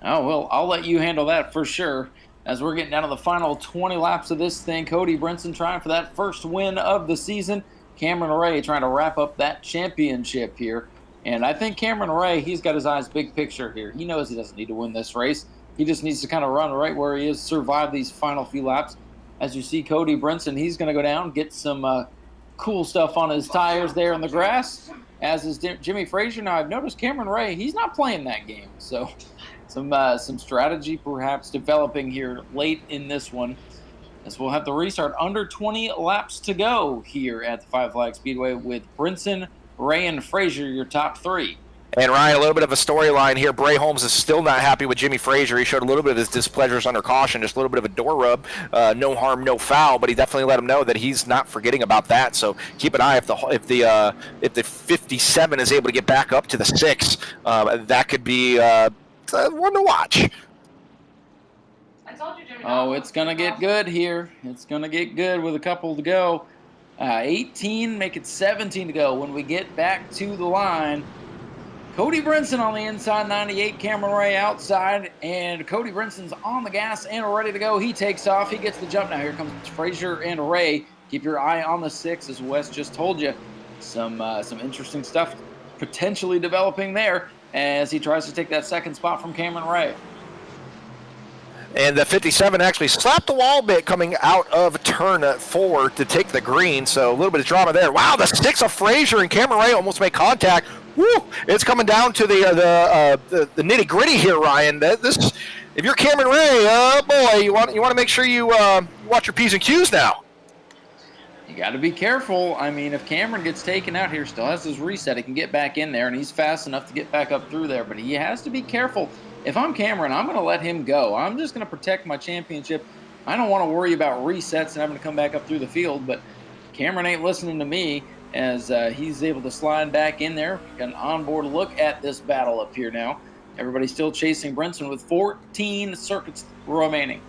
Oh, well, I'll let you handle that for sure. As we're getting down to the final 20 laps of this thing, Cody Brinson trying for that first win of the season. Cameron Ray trying to wrap up that championship here. And I think Cameron Ray, he's got his eyes big picture here. He knows he doesn't need to win this race. He just needs to kind of run right where he is, survive these final few laps. As you see Cody Brinson, he's going to go down, get some cool stuff on his tires there in the grass, as is Jimmy Frazier. Now, I've noticed Cameron Ray, he's not playing that game. So some strategy perhaps developing here late in this one, as we'll have the restart under 20 laps to go here at the Five Flag Speedway with Brinson, Ray, and Frazier, your top three. And Ryan, a little bit of a storyline here. Bray Holmes is still not happy with Jimmy Frazier. He showed a little bit of his displeasures under caution, just a little bit of a door rub. No harm, no foul, but he definitely let him know that he's not forgetting about that. So keep an eye if the 57 is able to get back up to the 6. That could be one to watch. Oh, it's going to get good here. It's going to get good with a couple to go. 18, make it 17 to go. When we get back to the line, Cody Brinson on the inside, 98, Cameron Ray outside, and Cody Brinson's on the gas and ready to go. He takes off. He gets the jump. Now here comes Frazier and Ray. Keep your eye on the 6, as Wes just told you. Some interesting stuff potentially developing there as he tries to take that second spot from Cameron Ray. And the 57 actually slapped the wall a bit coming out of turn 4 to take the green. So a little bit of drama there. Wow, the 6 of Frazier and Cameron Ray almost make contact. Woo! It's coming down to the nitty gritty here, Ryan. If you're Cameron Ray, oh boy, you want to make sure you watch your P's and Q's now. You got to be careful. I mean, if Cameron gets taken out here, still has his reset, he can get back in there, and he's fast enough to get back up through there. But he has to be careful. If I'm Cameron, I'm going to let him go. I'm just going to protect my championship. I don't want to worry about resets and having to come back up through the field. But Cameron ain't listening to me as he's able to slide back in there. Got an onboard look at this battle up here now. Everybody's still chasing Brinson with 14 circuits remaining.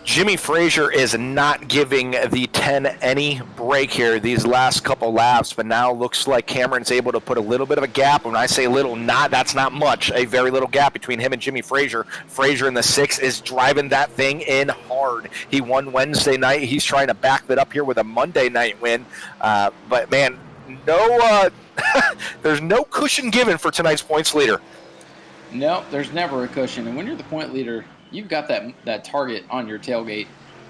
Jimmy Frazier is not giving the 10 any break here these last couple laps, but now looks like Cameron's able to put a little bit of a gap. When I say little, that's not much. A very little gap between him and Jimmy Frazier. Frazier in the 6 is driving that thing in hard. He won Wednesday night. He's trying to back that up here with a Monday night win. But, man, there's no cushion given for tonight's points leader. No, there's never a cushion. And when you're the point leader, you've got that target on your tailgate.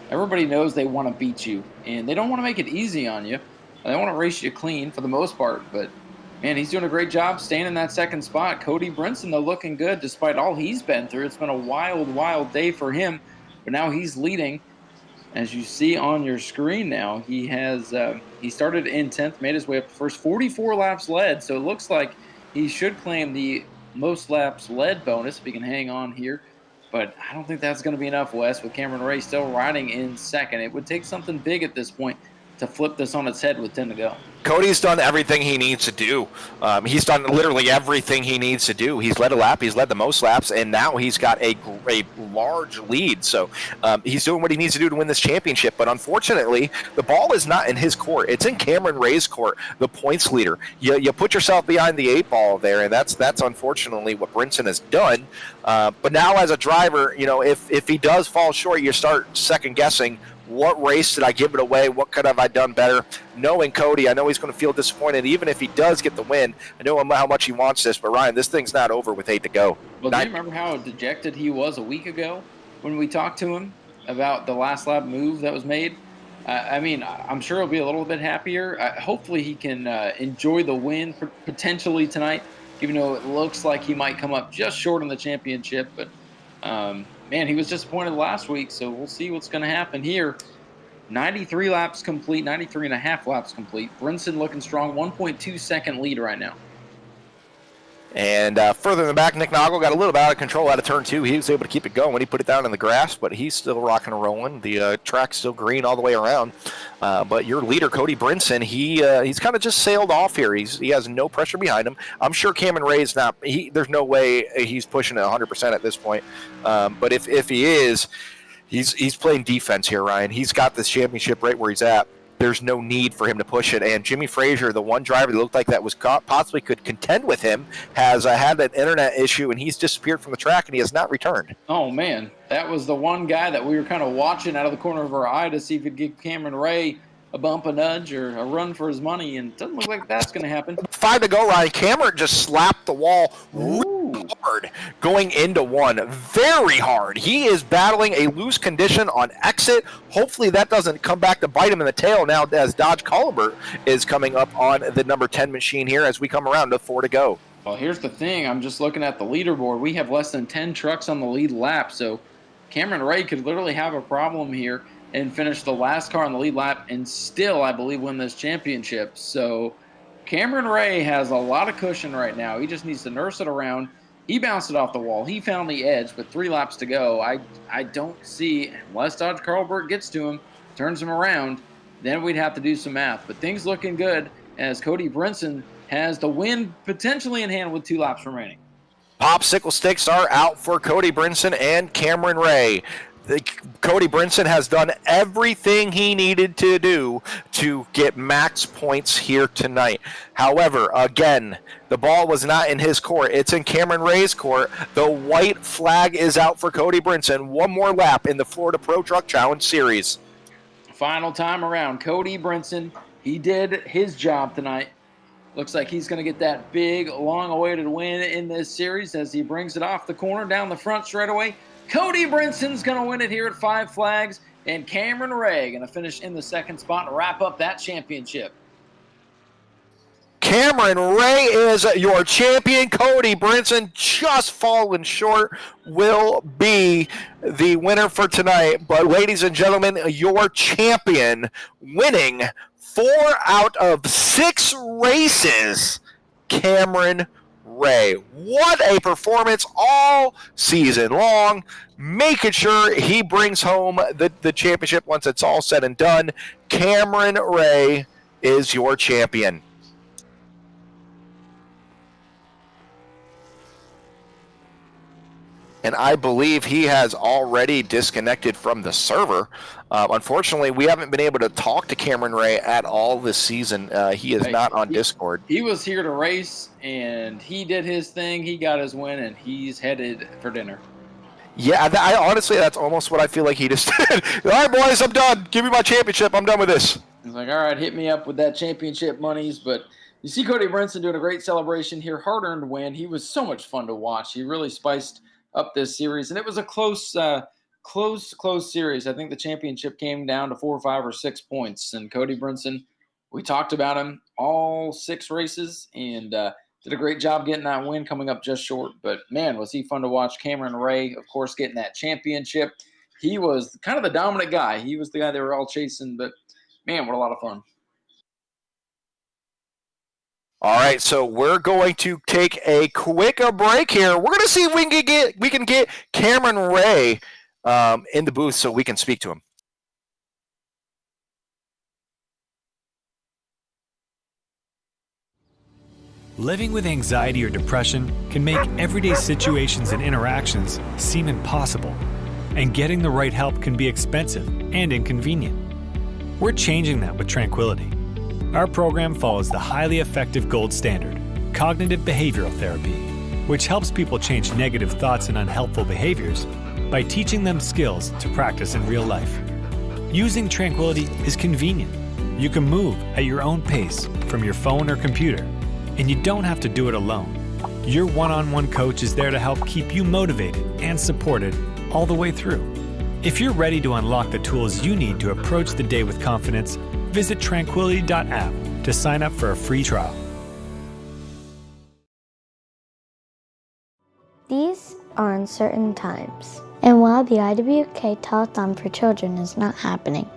Everybody knows they want to beat you, and they don't want to make it easy on you. They want to race you clean for the most part, but, man, he's doing a great job staying in that second spot. Cody Brinson, though, looking good despite all he's been through. It's been a wild, wild day for him, but now he's leading. As you see on your screen now, he started in 10th, made his way up the first 44 laps led, so it looks like he should claim the most laps led bonus if he can hang on here. But I don't think that's going to be enough, Wes, with Cameron Ray still riding in second. It would take something big at this point to flip this on its head with 10 to go. Cody's done everything he needs to do. He's done literally everything he needs to do. He's led a lap. He's led the most laps, and now he's got a large lead. So he's doing what he needs to do to win this championship. But unfortunately, the ball is not in his court. It's in Cameron Ray's court, the points leader. You put yourself behind the 8 ball there, and that's unfortunately what Brinson has done. But now as a driver, if he does fall short, you start second-guessing. What race did I give it away? What could have I done better? Knowing Cody, I know he's going to feel disappointed. Even if he does get the win, I know how much he wants this. But, Ryan, this thing's not over with 8 to go. Well, do you remember how dejected he was a week ago when we talked to him about the last lap move that was made? I mean, I'm sure he'll be a little bit happier. Hopefully he can enjoy the win potentially tonight, even though it looks like he might come up just short in the championship. But, man, he was disappointed last week, so we'll see what's going to happen here. 93 laps complete, 93 and a half laps complete. Brinson looking strong, 1.2 second lead right now. And further in the back, Nick Noggle got a little bit out of control out of turn 2. He was able to keep it going when he put it down in the grass, but he's still rocking and rolling. The track's still green all the way around. But your leader, Cody Brinson, he's kind of just sailed off here. He has no pressure behind him. I'm sure Cameron Ray's not. There's no way he's pushing it 100% at this point. But if he is, he's playing defense here, Ryan. He's got this championship right where he's at. There's no need for him to push it. And Jimmy Frazier, the one driver that looked like that was possibly could contend with him, has had an internet issue, and he's disappeared from the track, and he has not returned. Oh, man. That was the one guy that we were kind of watching out of the corner of our eye to see if he'd give Cameron Ray a bump, a nudge, or a run for his money, and it doesn't look like that's going to happen. 5 to go, Ryan. Cameron just slapped the wall really hard going into 1. Very hard. He is battling a loose condition on exit. Hopefully that doesn't come back to bite him in the tail now as Dodge Colbert is coming up on the number 10 machine here as we come around to 4 to go. Well, here's the thing. I'm just looking at the leaderboard. We have less than 10 trucks on the lead lap, so Cameron Ray could literally have a problem here and finish the last car on the lead lap and still, I believe, win this championship. So Cameron Ray has a lot of cushion right now. He just needs to nurse it around. He bounced it off the wall. He found the edge, but 3 laps to go. I don't see, unless Dodge Carlbert gets to him, turns him around, then we'd have to do some math. But things looking good as Cody Brinson has the win potentially in hand with 2 laps remaining. Popsicle sticks are out for Cody Brinson and Cameron Ray. Cody Brinson has done everything he needed to do to get max points here tonight. However, again, the ball was not in his court. It's in Cameron Ray's court. The white flag is out for Cody Brinson. 1 more lap in the Florida Pro Truck Challenge Series. Final time around. Cody Brinson, he did his job tonight. Looks like he's going to get that big, long-awaited win in this series as he brings it off the corner down the front straightaway. Cody Brinson's going to win it here at 5 Flags, and Cameron Ray going to finish in the 2nd spot and wrap up that championship. Cameron Ray is your champion. Cody Brinson, just falling short, will be the winner for tonight. But ladies and gentlemen, your champion, winning 4 out of 6 races, Cameron Ray. What a performance all season long, making sure he brings home the championship once it's all said and done. Cameron Ray is your champion. And I believe he has already disconnected from the server. Unfortunately, we haven't been able to talk to Cameron Ray at all this season. He is not on Discord. He was here to race, and he did his thing. He got his win, and he's headed for dinner. Yeah, I honestly, that's almost what I feel like he just did. All right, boys, I'm done. Give me my championship. I'm done with this. He's like, all right, hit me up with that championship monies. But you see Cody Brinson doing a great celebration here. Hard-earned win. He was so much fun to watch. He really spiced up this series, and it was a close series. I think the championship came down to 4 or 5 or 6 points, and Cody Brinson, we talked about him all 6 races, and did a great job getting that win, coming up just short. But man, was he fun to watch. Cameron Ray, of course, getting that championship. He was kind of the dominant guy. He was the guy they were all chasing, but man, what a lot of fun. All right, so we're going to take a quick break here. We're going to see if we can get Cameron Ray in the booth so we can speak to him. Living with anxiety or depression can make everyday situations and interactions seem impossible, and getting the right help can be expensive and inconvenient. We're changing that with Tranquility. Our program follows the highly effective gold standard, cognitive behavioral therapy, which helps people change negative thoughts and unhelpful behaviors by teaching them skills to practice in real life. Using Tranquility is convenient. You can move at your own pace from your phone or computer, and you don't have to do it alone. Your one-on-one coach is there to help keep you motivated and supported all the way through. If you're ready to unlock the tools you need to approach the day with confidence, visit tranquility.app to sign up for a free trial. These are uncertain times, and while the IWK Telethon for Children is not happening,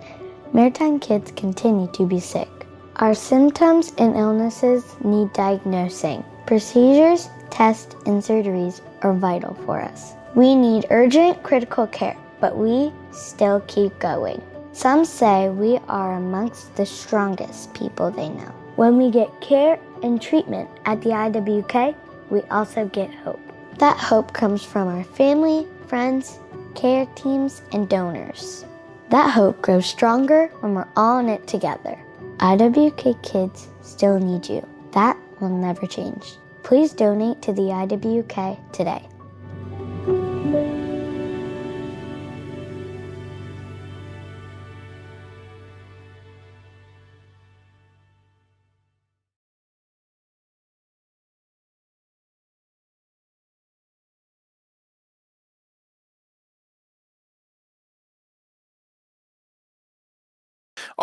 Maritime kids continue to be sick. Our symptoms and illnesses need diagnosing. Procedures, tests, and surgeries are vital for us. We need urgent critical care, but we still keep going. Some say we are amongst the strongest people they know. When we get care and treatment at the IWK, we also get hope. That hope comes from our family, friends, care teams, and donors. That hope grows stronger when we're all in it together. IWK kids still need you. That will never change. Please donate to the IWK today.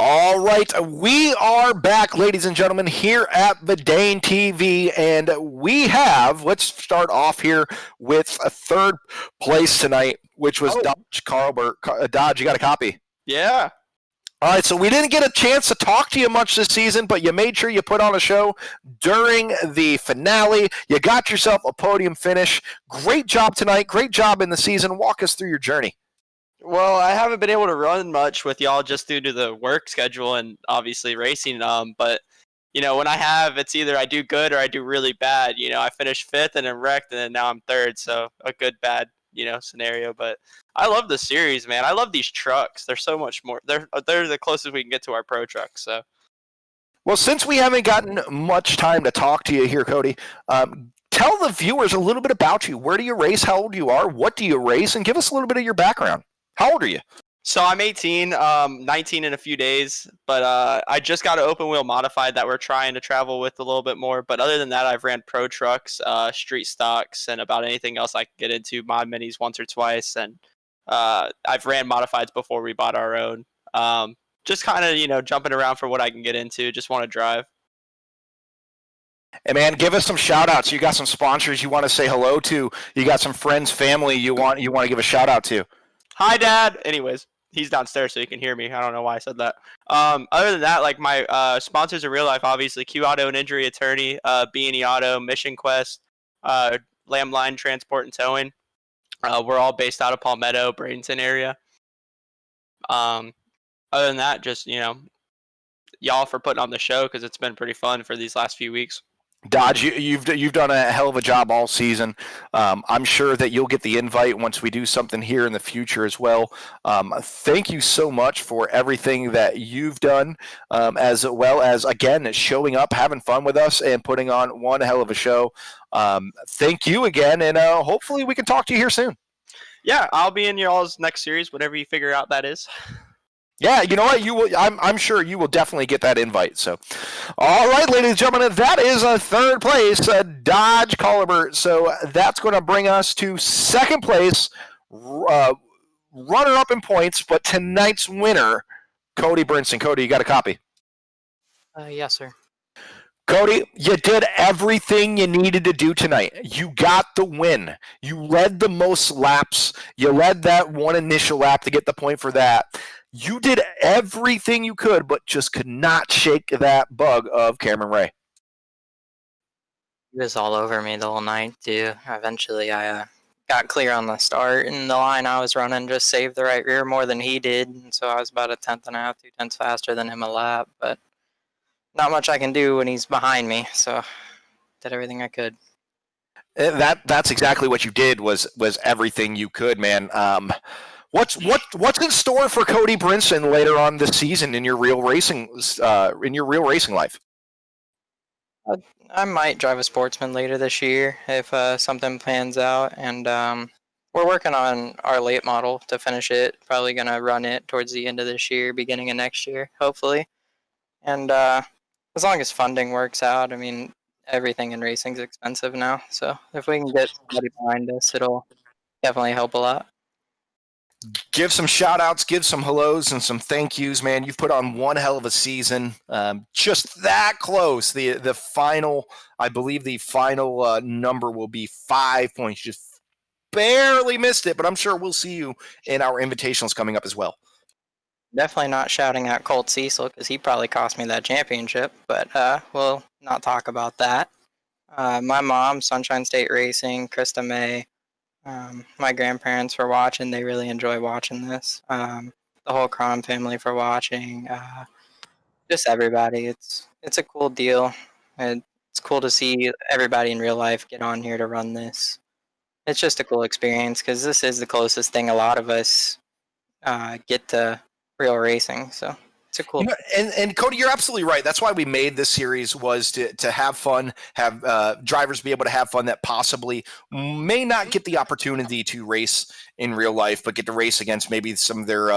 All right, we are back, ladies and gentlemen, here at Verdane TV, and we have, let's start off here with a third place tonight, which was Dodge Carlbert. Dodge, you got a copy? Yeah. All right, so we didn't get a chance to talk to you much this season, but you made sure you put on a show during the finale. You got yourself a podium finish. Great job tonight. Great job in the season. Walk us through your journey. Well, I haven't been able to run much with y'all just due to the work schedule and obviously racing. But you know, when I have, it's either I do good or I do really bad. You know, I finished fifth and then wrecked, and then now I'm third. So a good bad, you know, scenario. But I love the series, man. I love these trucks. They're so much more. They're the closest we can get to our pro trucks. So. Well, since we haven't gotten much time to talk to you here, Cody, tell the viewers a little bit about you. Where do you race? How old you are? What do you race? And give us a little bit of your background. How old are you? So I'm 18, 19 in a few days, but I just got an open wheel modified that we're trying to travel with a little bit more. But other than that, I've ran pro trucks, street stocks, and about anything else I can get into, mod minis once or twice. And I've ran modifieds before we bought our own. Just kind of, you know, jumping around for what I can get into. Just want to drive. And man, give us some shout outs. You got some sponsors you want to say hello to. You got some friends, family you want to give a shout out to. Hi, Dad. Anyways, he's downstairs so he can hear me. I don't know why I said that. Other than that, like my sponsors in real life, obviously Q Auto and Injury Attorney, B&E Auto, Mission Quest, Lamb Line Transport and Towing. We're all based out of Palmetto, Bradenton area. Other than that, just, you know, y'all for putting on the show because it's been pretty fun for these last few weeks. Dodge, you've done a hell of a job all season. I'm sure that you'll get the invite once we do something here in the future as well. Thank you so much for everything that you've done, as well as, again, showing up, having fun with us, and putting on one hell of a show. Thank you again, and hopefully we can talk to you here soon. Yeah, I'll be in y'all's next series, whatever you figure out that is. Yeah, you know what? You will. I'm sure you will definitely get that invite. So, all right, ladies and gentlemen, that is a third place, Dodge Carlbert. So that's going to bring us to second place, runner-up in points, but tonight's winner, Cody Brinson. Cody, you got a copy? Yes, sir. Cody, you did everything you needed to do tonight. You got the win. You led the most laps. You led that one initial lap to get the point for that. You did everything you could, but just could not shake that bug of Cameron Ray. He was all over me the whole night, too. Eventually, I got clear on the start, and the line I was running just saved the right rear more than he did. And so I was about a tenth and a half, 2 tenths faster than him a lap. But not much I can do when he's behind me, so did everything I could. That's exactly what you did. Was everything you could, man. What's in store for Cody Brinson later on this season in your real racing life? I might drive a Sportsman later this year if something pans out, and we're working on our late model to finish it. Probably gonna run it towards the end of this year, beginning of next year, hopefully. And as long as funding works out, I mean, everything in racing is expensive now. So if we can get somebody behind us, it'll definitely help a lot. Give some shout outs, give some hellos and some thank yous, man. You've put on one hell of a season. Just that close. The final, I believe the final number will be 5 points. Just barely missed it, but I'm sure we'll see you in our invitationals coming up as well. Definitely not shouting out Colt Cecil because he probably cost me that championship, but we'll not talk about that. My mom, Sunshine State Racing, Krista May, my grandparents were watching. They really enjoy watching this. The whole Cron family for watching. Just everybody. It's a cool deal. And it's cool to see everybody in real life get on here to run this. It's just a cool experience because this is the closest thing a lot of us get to real racing. So it's a cool. And Cody, you're absolutely right. That's why we made this series, was to have fun, have drivers be able to have fun that possibly may not get the opportunity to race in real life, but get to race against maybe some of their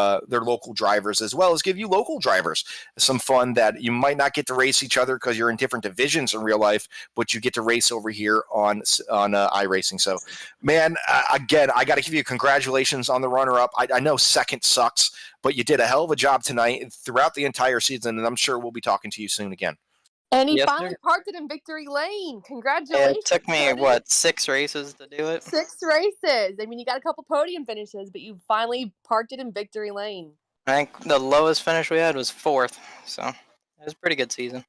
local drivers, as well as give you local drivers some fun that you might not get to race each other because you're in different divisions in real life, but you get to race over here on iRacing. So, man, again, I got to give you congratulations on the runner-up. I know second sucks, but you did a hell of a job tonight throughout the entire season, and I'm sure we'll be talking to you soon again. And he Yes, finally sir. parked it in victory lane. Congratulations. It took me, buddy. 6 races to do it? 6 races. I mean, you got a couple podium finishes, but you finally parked it in victory lane. I think the lowest finish we had was 4th, so it was a pretty good season.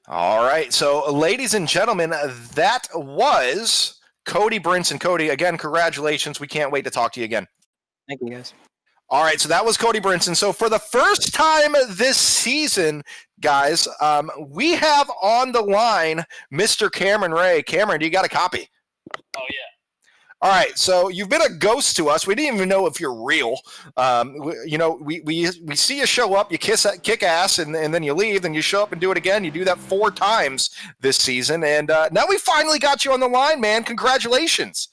All right. So, ladies and gentlemen, that was Cody Brinson. Cody, again, congratulations. We can't wait to talk to you again. Thank you, guys. All right, so that was Cody Brinson. So for the first time this season, guys, we have on the line Mr. Cameron Ray. Cameron, do you got a copy? Oh, yeah. All right, so you've been a ghost to us. We didn't even know if you're real. We see you show up, you kick ass, and then you leave, then you show up and do it again. You do that 4 times this season, and now we finally got you on the line, man. Congratulations.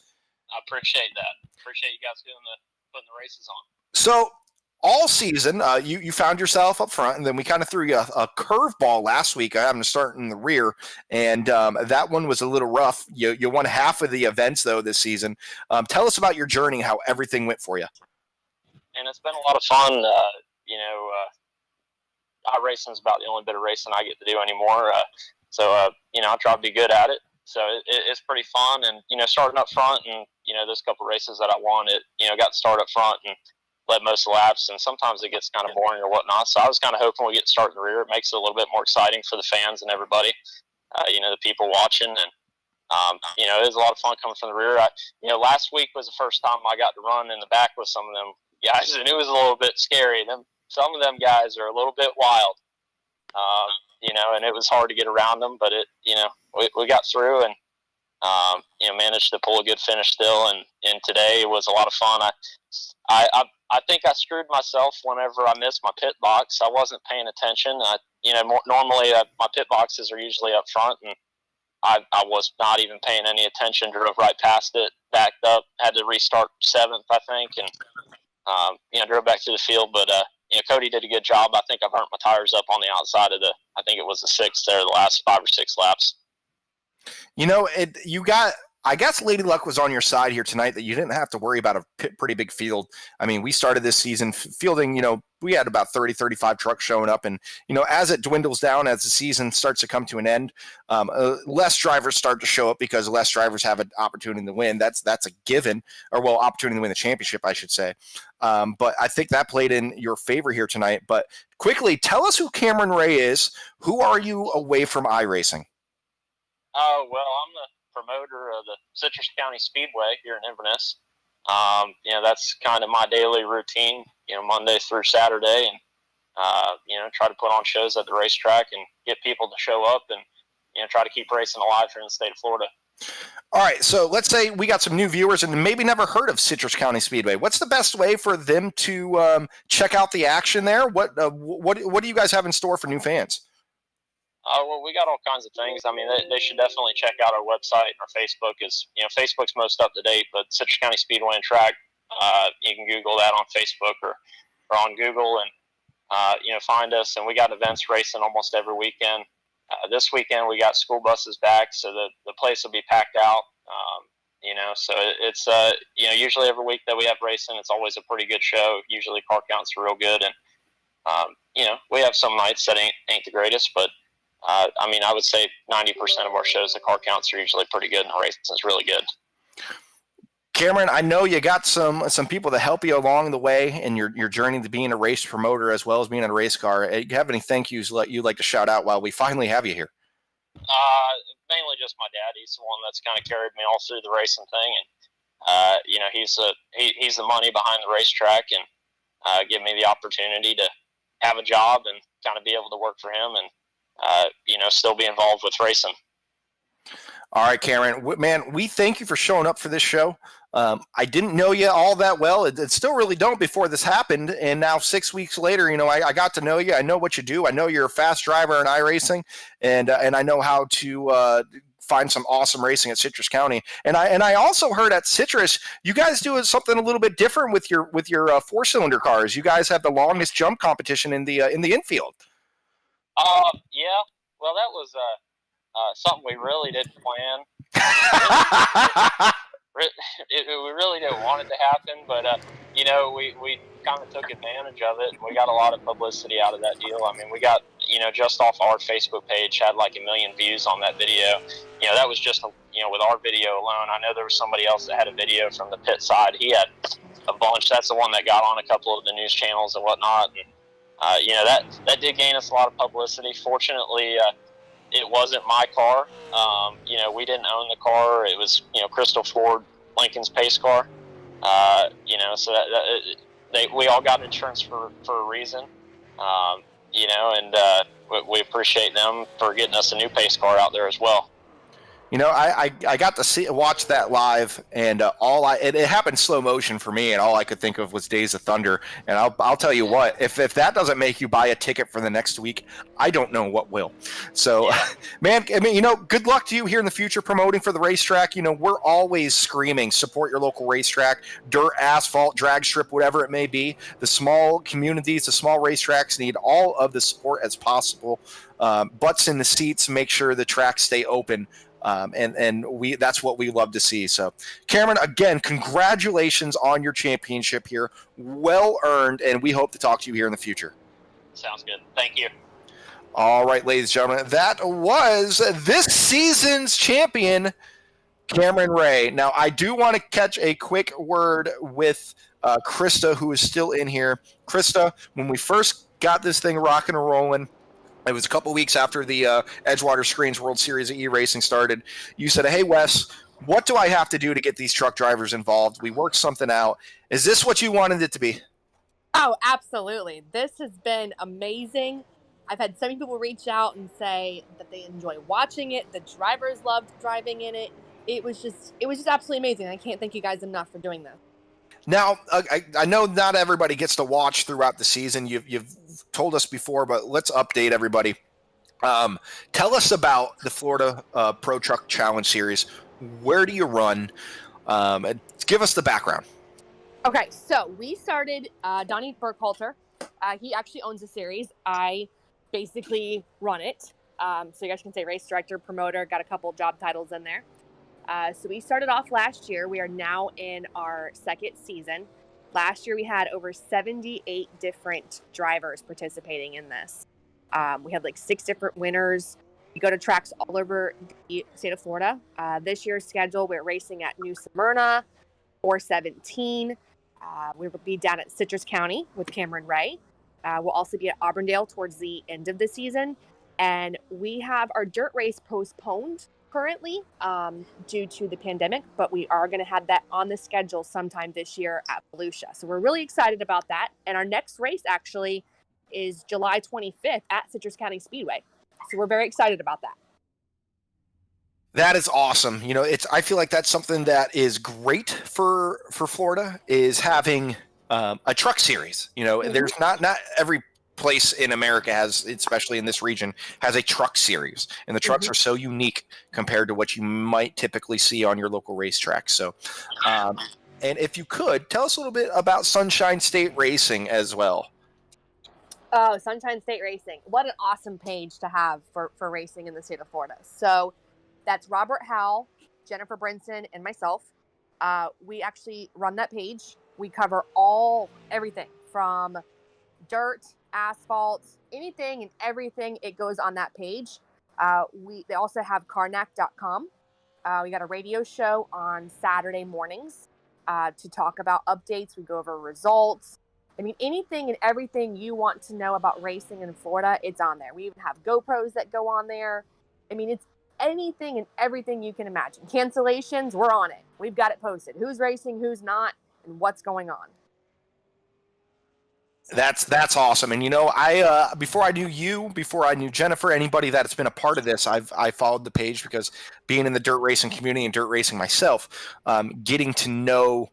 I appreciate that. Appreciate you guys putting the races on. So all season, you found yourself up front, and then we kind of threw you a curveball last week. I'm going to start in the rear, and that one was a little rough. You won half of the events, though, this season. Tell us about your journey, how everything went for you. And it's been a lot of fun. iRacing is about the only bit of racing I get to do anymore. I try to be good at it. So it's pretty fun. And, starting up front and, those couple races that I won, got to start up front and led most of the laps, and sometimes it gets kind of boring or whatnot. So I was kind of hoping we get to start in the rear. It makes it a little bit more exciting for the fans and everybody, the people watching. And, it was a lot of fun coming from the rear. Last week was the first time I got to run in the back with some of them guys, and it was a little bit scary. Some of them guys are a little bit wild, and it was hard to get around them, but we got through and, managed to pull a good finish still. And today was a lot of fun. I think I screwed myself whenever I missed my pit box. I wasn't paying attention. Normally my pit boxes are usually up front, and I was not even paying any attention. Drove right past it, backed up, had to restart 7th, I think, and drove back to the field. But Cody did a good job. I think I burnt my tires up on the outside of I think it was the 6th there, the last 5 or 6 laps. I guess Lady Luck was on your side here tonight, that you didn't have to worry about a pretty big field. I mean, we started this season fielding, we had about 30, 35 trucks showing up. And, as it dwindles down, as the season starts to come to an end, less drivers start to show up because less drivers have an opportunity to win. That's a given, opportunity to win the championship, I should say. But I think that played in your favor here tonight. But quickly, tell us who Cameron Ray is. Who are you away from iRacing? Oh, well, I'm the promoter of the Citrus County Speedway here in Inverness. That's kind of my daily routine, Monday through Saturday, and try to put on shows at the racetrack and get people to show up and try to keep racing alive here in the state of Florida. All right, so let's say we got some new viewers and maybe never heard of Citrus County Speedway. What's the best way for them to check out the action there? What do you guys have in store for new fans? Well, we got all kinds of things. I mean, they should definitely check out our website. Our Facebook is, Facebook's most up to date, but Citrus County Speedway and Track, you can Google that on Facebook or on Google and, find us. And we got events racing almost every weekend. This weekend we got school buses back, so the place will be packed out. So it's usually every week that we have racing, it's always a pretty good show. Usually car counts are real good, and we have some nights that ain't the greatest, but I would say 90% of our shows, the car counts are usually pretty good, and the racing is really good. Cameron, I know you got some people to help you along the way in your journey to being a race promoter as well as being in a race car. Do you have any thank yous you'd like to shout out while we finally have you here? Mainly just my dad. He's the one that's kind of carried me all through the racing thing, and he's the money behind the racetrack, and give me the opportunity to have a job and kind of be able to work for him, and still be involved with racing. All right, Cameron, man, we thank you for showing up for this show. I didn't know you all that well. It still really don't before this happened. And now 6 weeks later, I got to know you. I know what you do. I know you're a fast driver in iRacing, and I know how to find some awesome racing at Citrus County. And I also heard at Citrus, you guys do something a little bit different with your 4-cylinder cars. You guys have the longest jump competition in the infield. Yeah. Well, that was something we really didn't plan. We really didn't want it to happen, but we kind of took advantage of it. We got a lot of publicity out of that deal. We got just off our Facebook page had like 1 million views on that video. That was just with our video alone. I know there was somebody else that had a video from the pit side. He had a bunch. That's the one that got on a couple of the news channels and whatnot. And that did gain us a lot of publicity. Fortunately, it wasn't my car. We didn't own the car. It was, Crystal Ford, Lincoln's pace car. So we all got insurance for a reason. And we appreciate them for getting us a new pace car out there as well. I got to watch that live, and it happened slow motion for me, and all I could think of was Days of Thunder. And I'll tell you what, if that doesn't make you buy a ticket for the next week, I don't know what will. So, man, good luck to you here in the future promoting for the racetrack. We're always screaming, support your local racetrack, dirt, asphalt, drag strip, whatever it may be. The small communities, the small racetracks need all of the support as possible. Butts in the seats, make sure the tracks stay open. And that's what we love to see. So, Cameron, again, congratulations on your championship here. Well earned, and we hope to talk to you here in the future. Sounds good. Thank you. All right, ladies and gentlemen, that was this season's champion, Cameron Ray. Now, I do want to catch a quick word with Krista, who is still in here. Krista, when we first got this thing rocking and rolling, it was a couple weeks after the Edgewater Screens World Series of E-Racing started. You said, hey, Wes, what do I have to do to get these truck drivers involved? We worked something out. Is this what you wanted it to be? Oh, absolutely. This has been amazing. I've had so many people reach out and say that they enjoy watching it. The drivers loved driving in it. It was just absolutely amazing. I can't thank you guys enough for doing this. Now, I know not everybody gets to watch throughout the season. You've told us before, but let's update everybody. Tell us about the Florida Pro Truck Challenge Series. Where do you run? And give us the background. Okay, so we started Donnie Burkhalter. He actually owns the series. I basically run it. So you guys can say race director, promoter, got a couple job titles in there. So we started off last year. We are now in our second season. Last year, we had over 78 different drivers participating in this. We had like 6 different winners. We go to tracks all over the state of Florida. This year's schedule, we're racing at New Smyrna, 417. We will be down at Citrus County with Cameron Ray. We'll also be at Auburndale towards the end of the season. And we have our dirt race postponed currently due to the pandemic, but we are going to have that on the schedule sometime this year at Volusia. So we're really excited about that. And our next race actually is July 25th at Citrus County Speedway. So we're very excited about that. That is awesome. I feel like that's something that is great for Florida, is having a truck series. There's not every place in America has, especially in this region, has a truck series, and the trucks are so unique compared to what you might typically see on your local racetrack. So, and if you could tell us a little bit about Sunshine State Racing as well. Oh, Sunshine State Racing. What an awesome page to have for racing in the state of Florida. So that's Robert Howell, Jennifer Brinson, and myself. We actually run that page. We cover everything from dirt, asphalt, anything and everything. It goes on that page. They also have Karnak.com. We got a radio show on Saturday mornings to talk about updates. We go over results. I mean, anything and everything you want to know about racing in Florida, it's on there. We even have GoPros that go on there. I mean, it's anything and everything you can imagine. Cancellations, we're on it. We've got it posted. Who's racing, who's not, and what's going on. That's awesome. And I before I knew you, before I knew Jennifer, anybody that's been a part of this, I followed the page because being in the dirt racing community and dirt racing myself, getting to know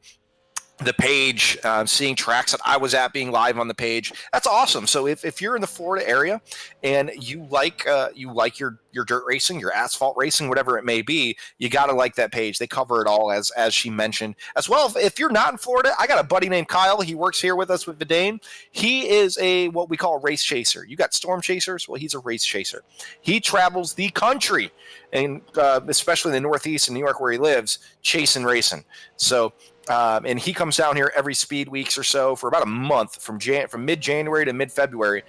the page, seeing tracks that I was at being live on the page, that's awesome. So if you're in the Florida area and you like your dirt racing, your asphalt racing, whatever it may be, you got to like that page. They cover it all, as she mentioned. As well, if you're not in Florida, I got a buddy named Kyle. He works here with us with Vidane. He is what we call a race chaser. You got storm chasers. Well, he's a race chaser. He travels the country, and especially in the Northeast in New York where he lives, chasing racing. So and he comes down here every speed weeks or so for about a month from mid-January to mid-February,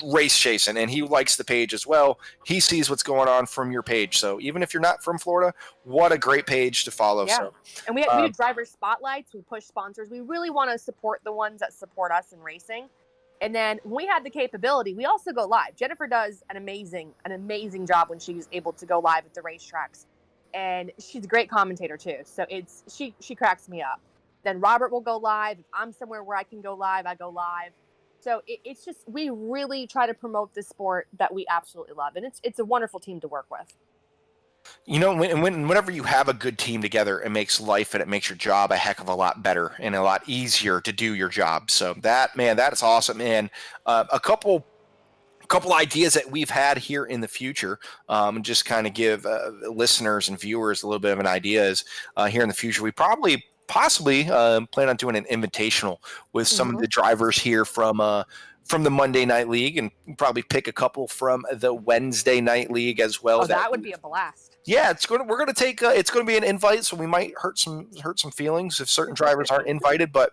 race chasing, and he likes the page as well. He sees what's going on from your page. So even if you're not from Florida, what a great page to follow. Yeah. So, and we do driver spotlights. We push sponsors. We really want to support the ones that support us in racing. And then when we have the capability, we also go live. Jennifer does an amazing job when she's able to go live at the racetracks. And she's a great commentator too. So she cracks me up. Then Robert will go live. If I'm somewhere where I can go live, I go live. So it's just, we really try to promote the sport that we absolutely love. And it's a wonderful team to work with. Whenever you have a good team together, it makes life and it makes your job a heck of a lot better and a lot easier to do your job. So that is awesome. And a couple ideas that we've had here in the future, and just kind of give listeners and viewers a little bit of an idea is here in the future, we possibly plan on doing an invitational with some of the drivers here from the Monday Night League, and probably pick a couple from the Wednesday Night League as well. Oh, that would be a blast. Yeah, we're going to take it's going to be an invite, so we might hurt some feelings if certain drivers aren't invited, but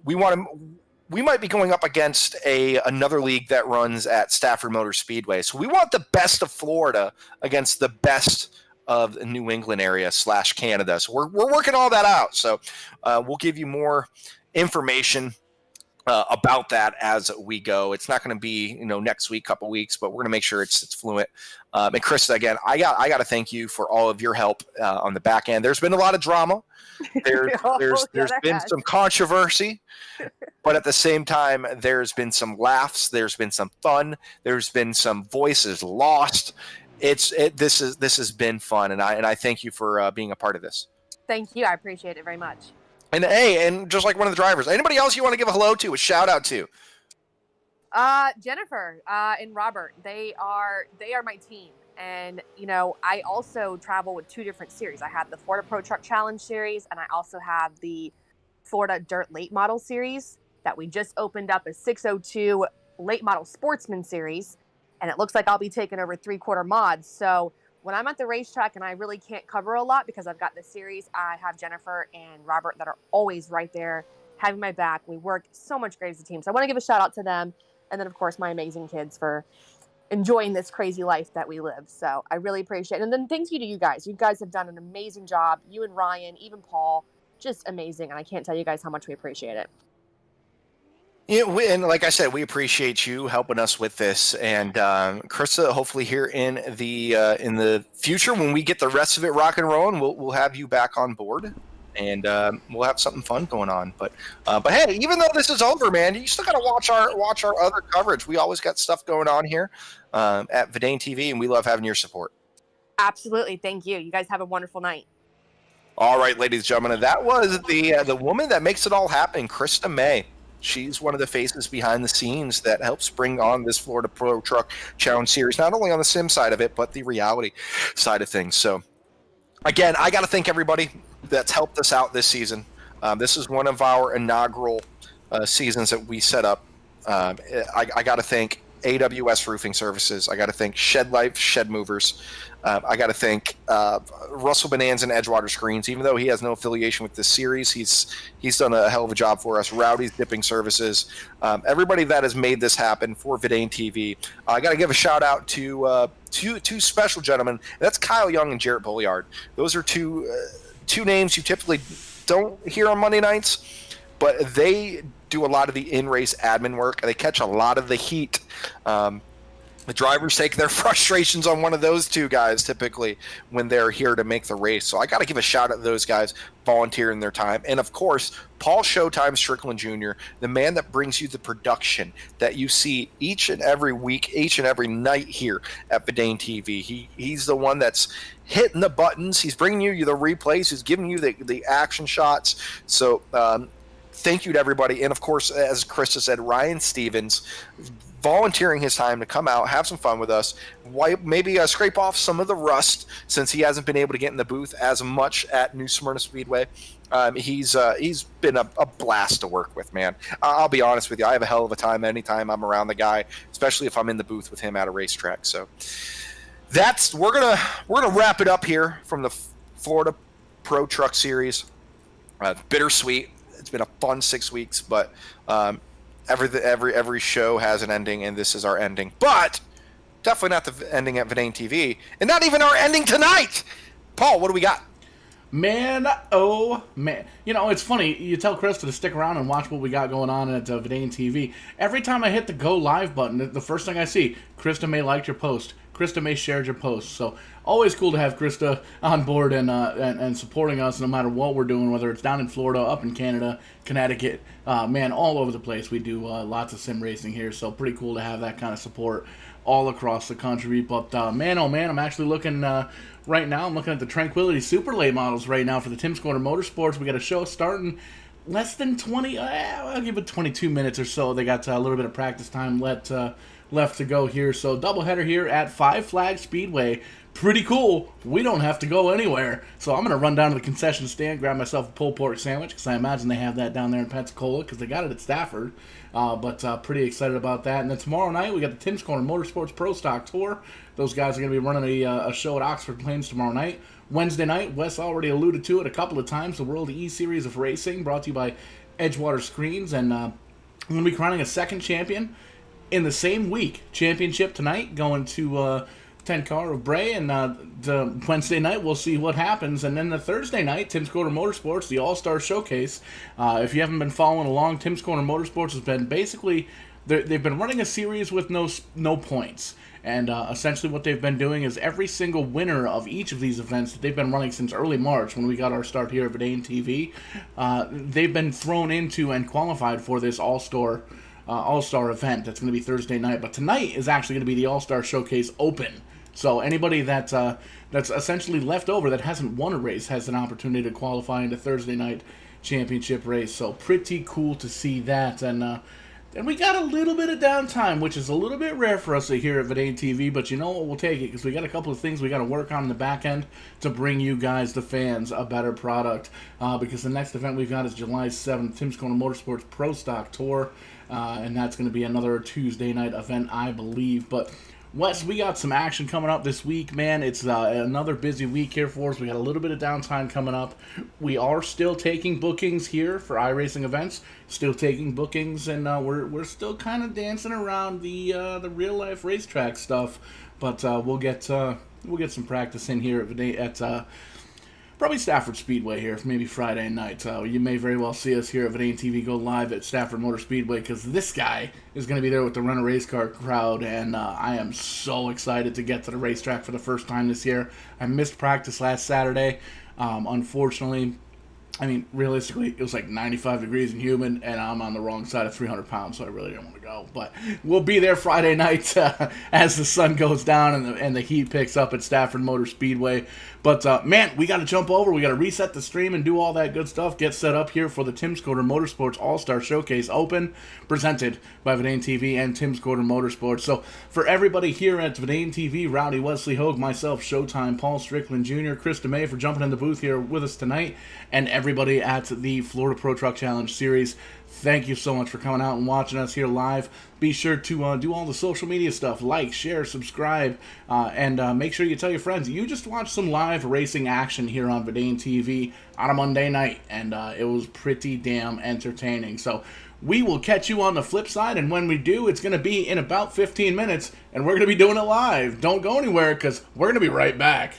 we might be going up against another league that runs at Stafford Motor Speedway. So we want the best of Florida against the best of the New England area / Canada. So we're working all that out. So we'll give you more information about that as we go. It's not going to be next week, couple weeks, but we're going to make sure it's fluent. And Chris, again, I got to thank you for all of your help on the back end. There's been a lot of drama. There's been some controversy, but at the same time, there's been some laughs. There's been some fun. There's been some voices lost. This has been fun, and I thank you for being a part of this. Thank you. I appreciate it very much. And and just like one of the drivers, anybody else you want to give a hello to, a shout out to? Jennifer and Robert, they are my team. And, I also travel with 2 different series. I have the Florida Pro Truck Challenge series, and I also have the Florida Dirt Late Model series that we just opened up a 602 Late Model Sportsman series. And it looks like I'll be taking over 3/4 mods. So when I'm at the racetrack and I really can't cover a lot because I've got the series, I have Jennifer and Robert that are always right there having my back. We work so much great as a team. So I want to give a shout out to them. And then, of course, my amazing kids for enjoying this crazy life that we live. So I really appreciate it. And then thank you to you guys. You guys have done an amazing job. You and Ryan, even Paul, just amazing. And I can't tell you guys how much we appreciate it. Yeah, and like I said, we appreciate you helping us with this. And Krista, hopefully here in the future, when we get the rest of it rock and rolling, we'll have you back on board. And we'll have something fun going on. But hey, even though this is over, man, you still got to watch our other coverage. We always got stuff going on here at Vidane TV, and we love having your support. Absolutely. Thank you. You guys have a wonderful night. All right, ladies and gentlemen, that was the woman that makes it all happen, Krista May. She's one of the faces behind the scenes that helps bring on this Florida Pro Truck Challenge series, not only on the sim side of it, but the reality side of things. So, again, I got to thank everybody that's helped us out this season. This is one of our inaugural seasons that we set up. I got to thank AWS Roofing Services. I got to thank Shed Life Shed Movers. I got to thank Russell Bonanza and Edgewater Screens. Even though he has no affiliation with this series, he's done a hell of a job for us. Rowdy's Dipping Services. Everybody that has made this happen for Vidane TV. I got to give a shout out to two special gentlemen. That's Kyle Young and Jarrett Bulliard. Those are two names you typically don't hear on Monday nights, but they do a lot of the in-race admin work. They catch a lot of the heat. The drivers take their frustrations on one of those two guys typically when they're here to make the race. So I got to give a shout out to those guys volunteering their time. And of course, Paul Showtime Strickland Jr., the man that brings you the production that you see each and every week, each and every night here at Vidane TV. He's the one that's hitting the buttons. He's bringing you the replays. He's giving you the action shots. So thank you to everybody. And of course, as Krista said, Ryan Stevens volunteering his time to come out, have some fun with us, maybe scrape off some of the rust since he hasn't been able to get in the booth as much at New Smyrna Speedway. He's been a blast to work with, man. I'll be honest with you. I have a hell of a time anytime I'm around the guy, especially if I'm in the booth with him at a racetrack. So we're gonna wrap it up here from the Florida Pro Truck Series. Bittersweet. It's been a fun 6 weeks, but every show has an ending, and this is our ending. But definitely not the ending at Vidane TV, and not even our ending tonight. Paul, what do we got? Man, oh man. You know, it's funny. You tell Krista to stick around and watch what we got going on at Vidane TV. Every time I hit the go live button, the first thing I see, Krista May liked your post. Krista May shared your post. So always cool to have Krista on board and supporting us no matter what we're doing, whether it's down in Florida, up in Canada, Connecticut, man, all over the place. We do lots of sim racing here, so pretty cool to have that kind of support all across the country. But man, oh man, I'm actually looking right now. I'm looking at the Tranquility Super Late models right now for the Tim's Corner Motorsports. We got a show starting less than 20. I'll give it 22 minutes or so. They got a little bit of practice time left to go here. So doubleheader here at Five Flag Speedway. Pretty cool. We don't have to go anywhere. So I'm going to run down to the concession stand, grab myself a pulled pork sandwich, because I imagine they have that down there in Pensacola, because they got it at Stafford. But pretty excited about that. And then tomorrow night, we got the Tim's Corner Motorsports Pro Stock Tour. Those guys are going to be running a show at Oxford Plains tomorrow night. Wednesday night, Wes already alluded to it a couple of times, the World E-Series of Racing, brought to you by Edgewater Screens. And I'm going to be crowning a second champion in the same week. Championship tonight, going to 10 Car of Bray, and the Wednesday night we'll see what happens. And then the Thursday night, Tim's Corner Motorsports, the All-Star Showcase. If you haven't been following along, Tim's Corner Motorsports has been basically, they've been running a series with no points. And essentially what they've been doing is every single winner of each of these events that they've been running since early March, when we got our start here at Vidane TV, they've been thrown into and qualified for this All-Star event that's going to be Thursday night. But tonight is actually going to be the All-Star Showcase Open. So anybody that's essentially left over that hasn't won a race has an opportunity to qualify into Thursday night championship race. So pretty cool to see that. And we got a little bit of downtime, which is a little bit rare for us here at Vidane TV, but you know what, we'll take it, because we got a couple of things we got to work on in the back end to bring you guys, the fans, a better product. Because the next event we've got is July 7th, Tim's Corner Motorsports Pro Stock Tour, and that's going to be another Tuesday night event, I believe. But Wes, we got some action coming up this week, man. It's another busy week here for us. We got a little bit of downtime coming up. We are still taking bookings here for iRacing events. Still taking bookings, and we're still kind of dancing around the real life racetrack stuff. But we'll get some practice in here at probably Stafford Speedway here, maybe Friday night. You may very well see us here at Vidane TV go live at Stafford Motor Speedway, because this guy is going to be there with the Rent a Race Car crowd, and I am so excited to get to the racetrack for the first time this year. I missed practice last Saturday. Unfortunately, I mean, realistically, it was like 95 degrees and humid, and I'm on the wrong side of 300 pounds, so I really don't want to go. But we'll be there Friday night as the sun goes down and the heat picks up at Stafford Motor Speedway. But, man, we got to jump over. We got to reset the stream and do all that good stuff. Get set up here for the Tim's Corner Motorsports All-Star Showcase Open, presented by Vidane TV and Tim's Corner Motorsports. So, for everybody here at Vidane TV, Rowdy, Wesley Hogue, myself, Showtime, Paul Strickland Jr., Krista May for jumping in the booth here with us tonight, and everybody everybody at the Florida Pro Truck Challenge Series. Thank you so much for coming out and watching us here live. Be sure to do all the social media stuff. Like, share, subscribe, and make sure you tell your friends. You just watched some live racing action here on Verdane TV on a Monday night, and it was pretty damn entertaining. So we will catch you on the flip side, and when we do, it's going to be in about 15 minutes, and we're going to be doing it live. Don't go anywhere, because we're going to be right back.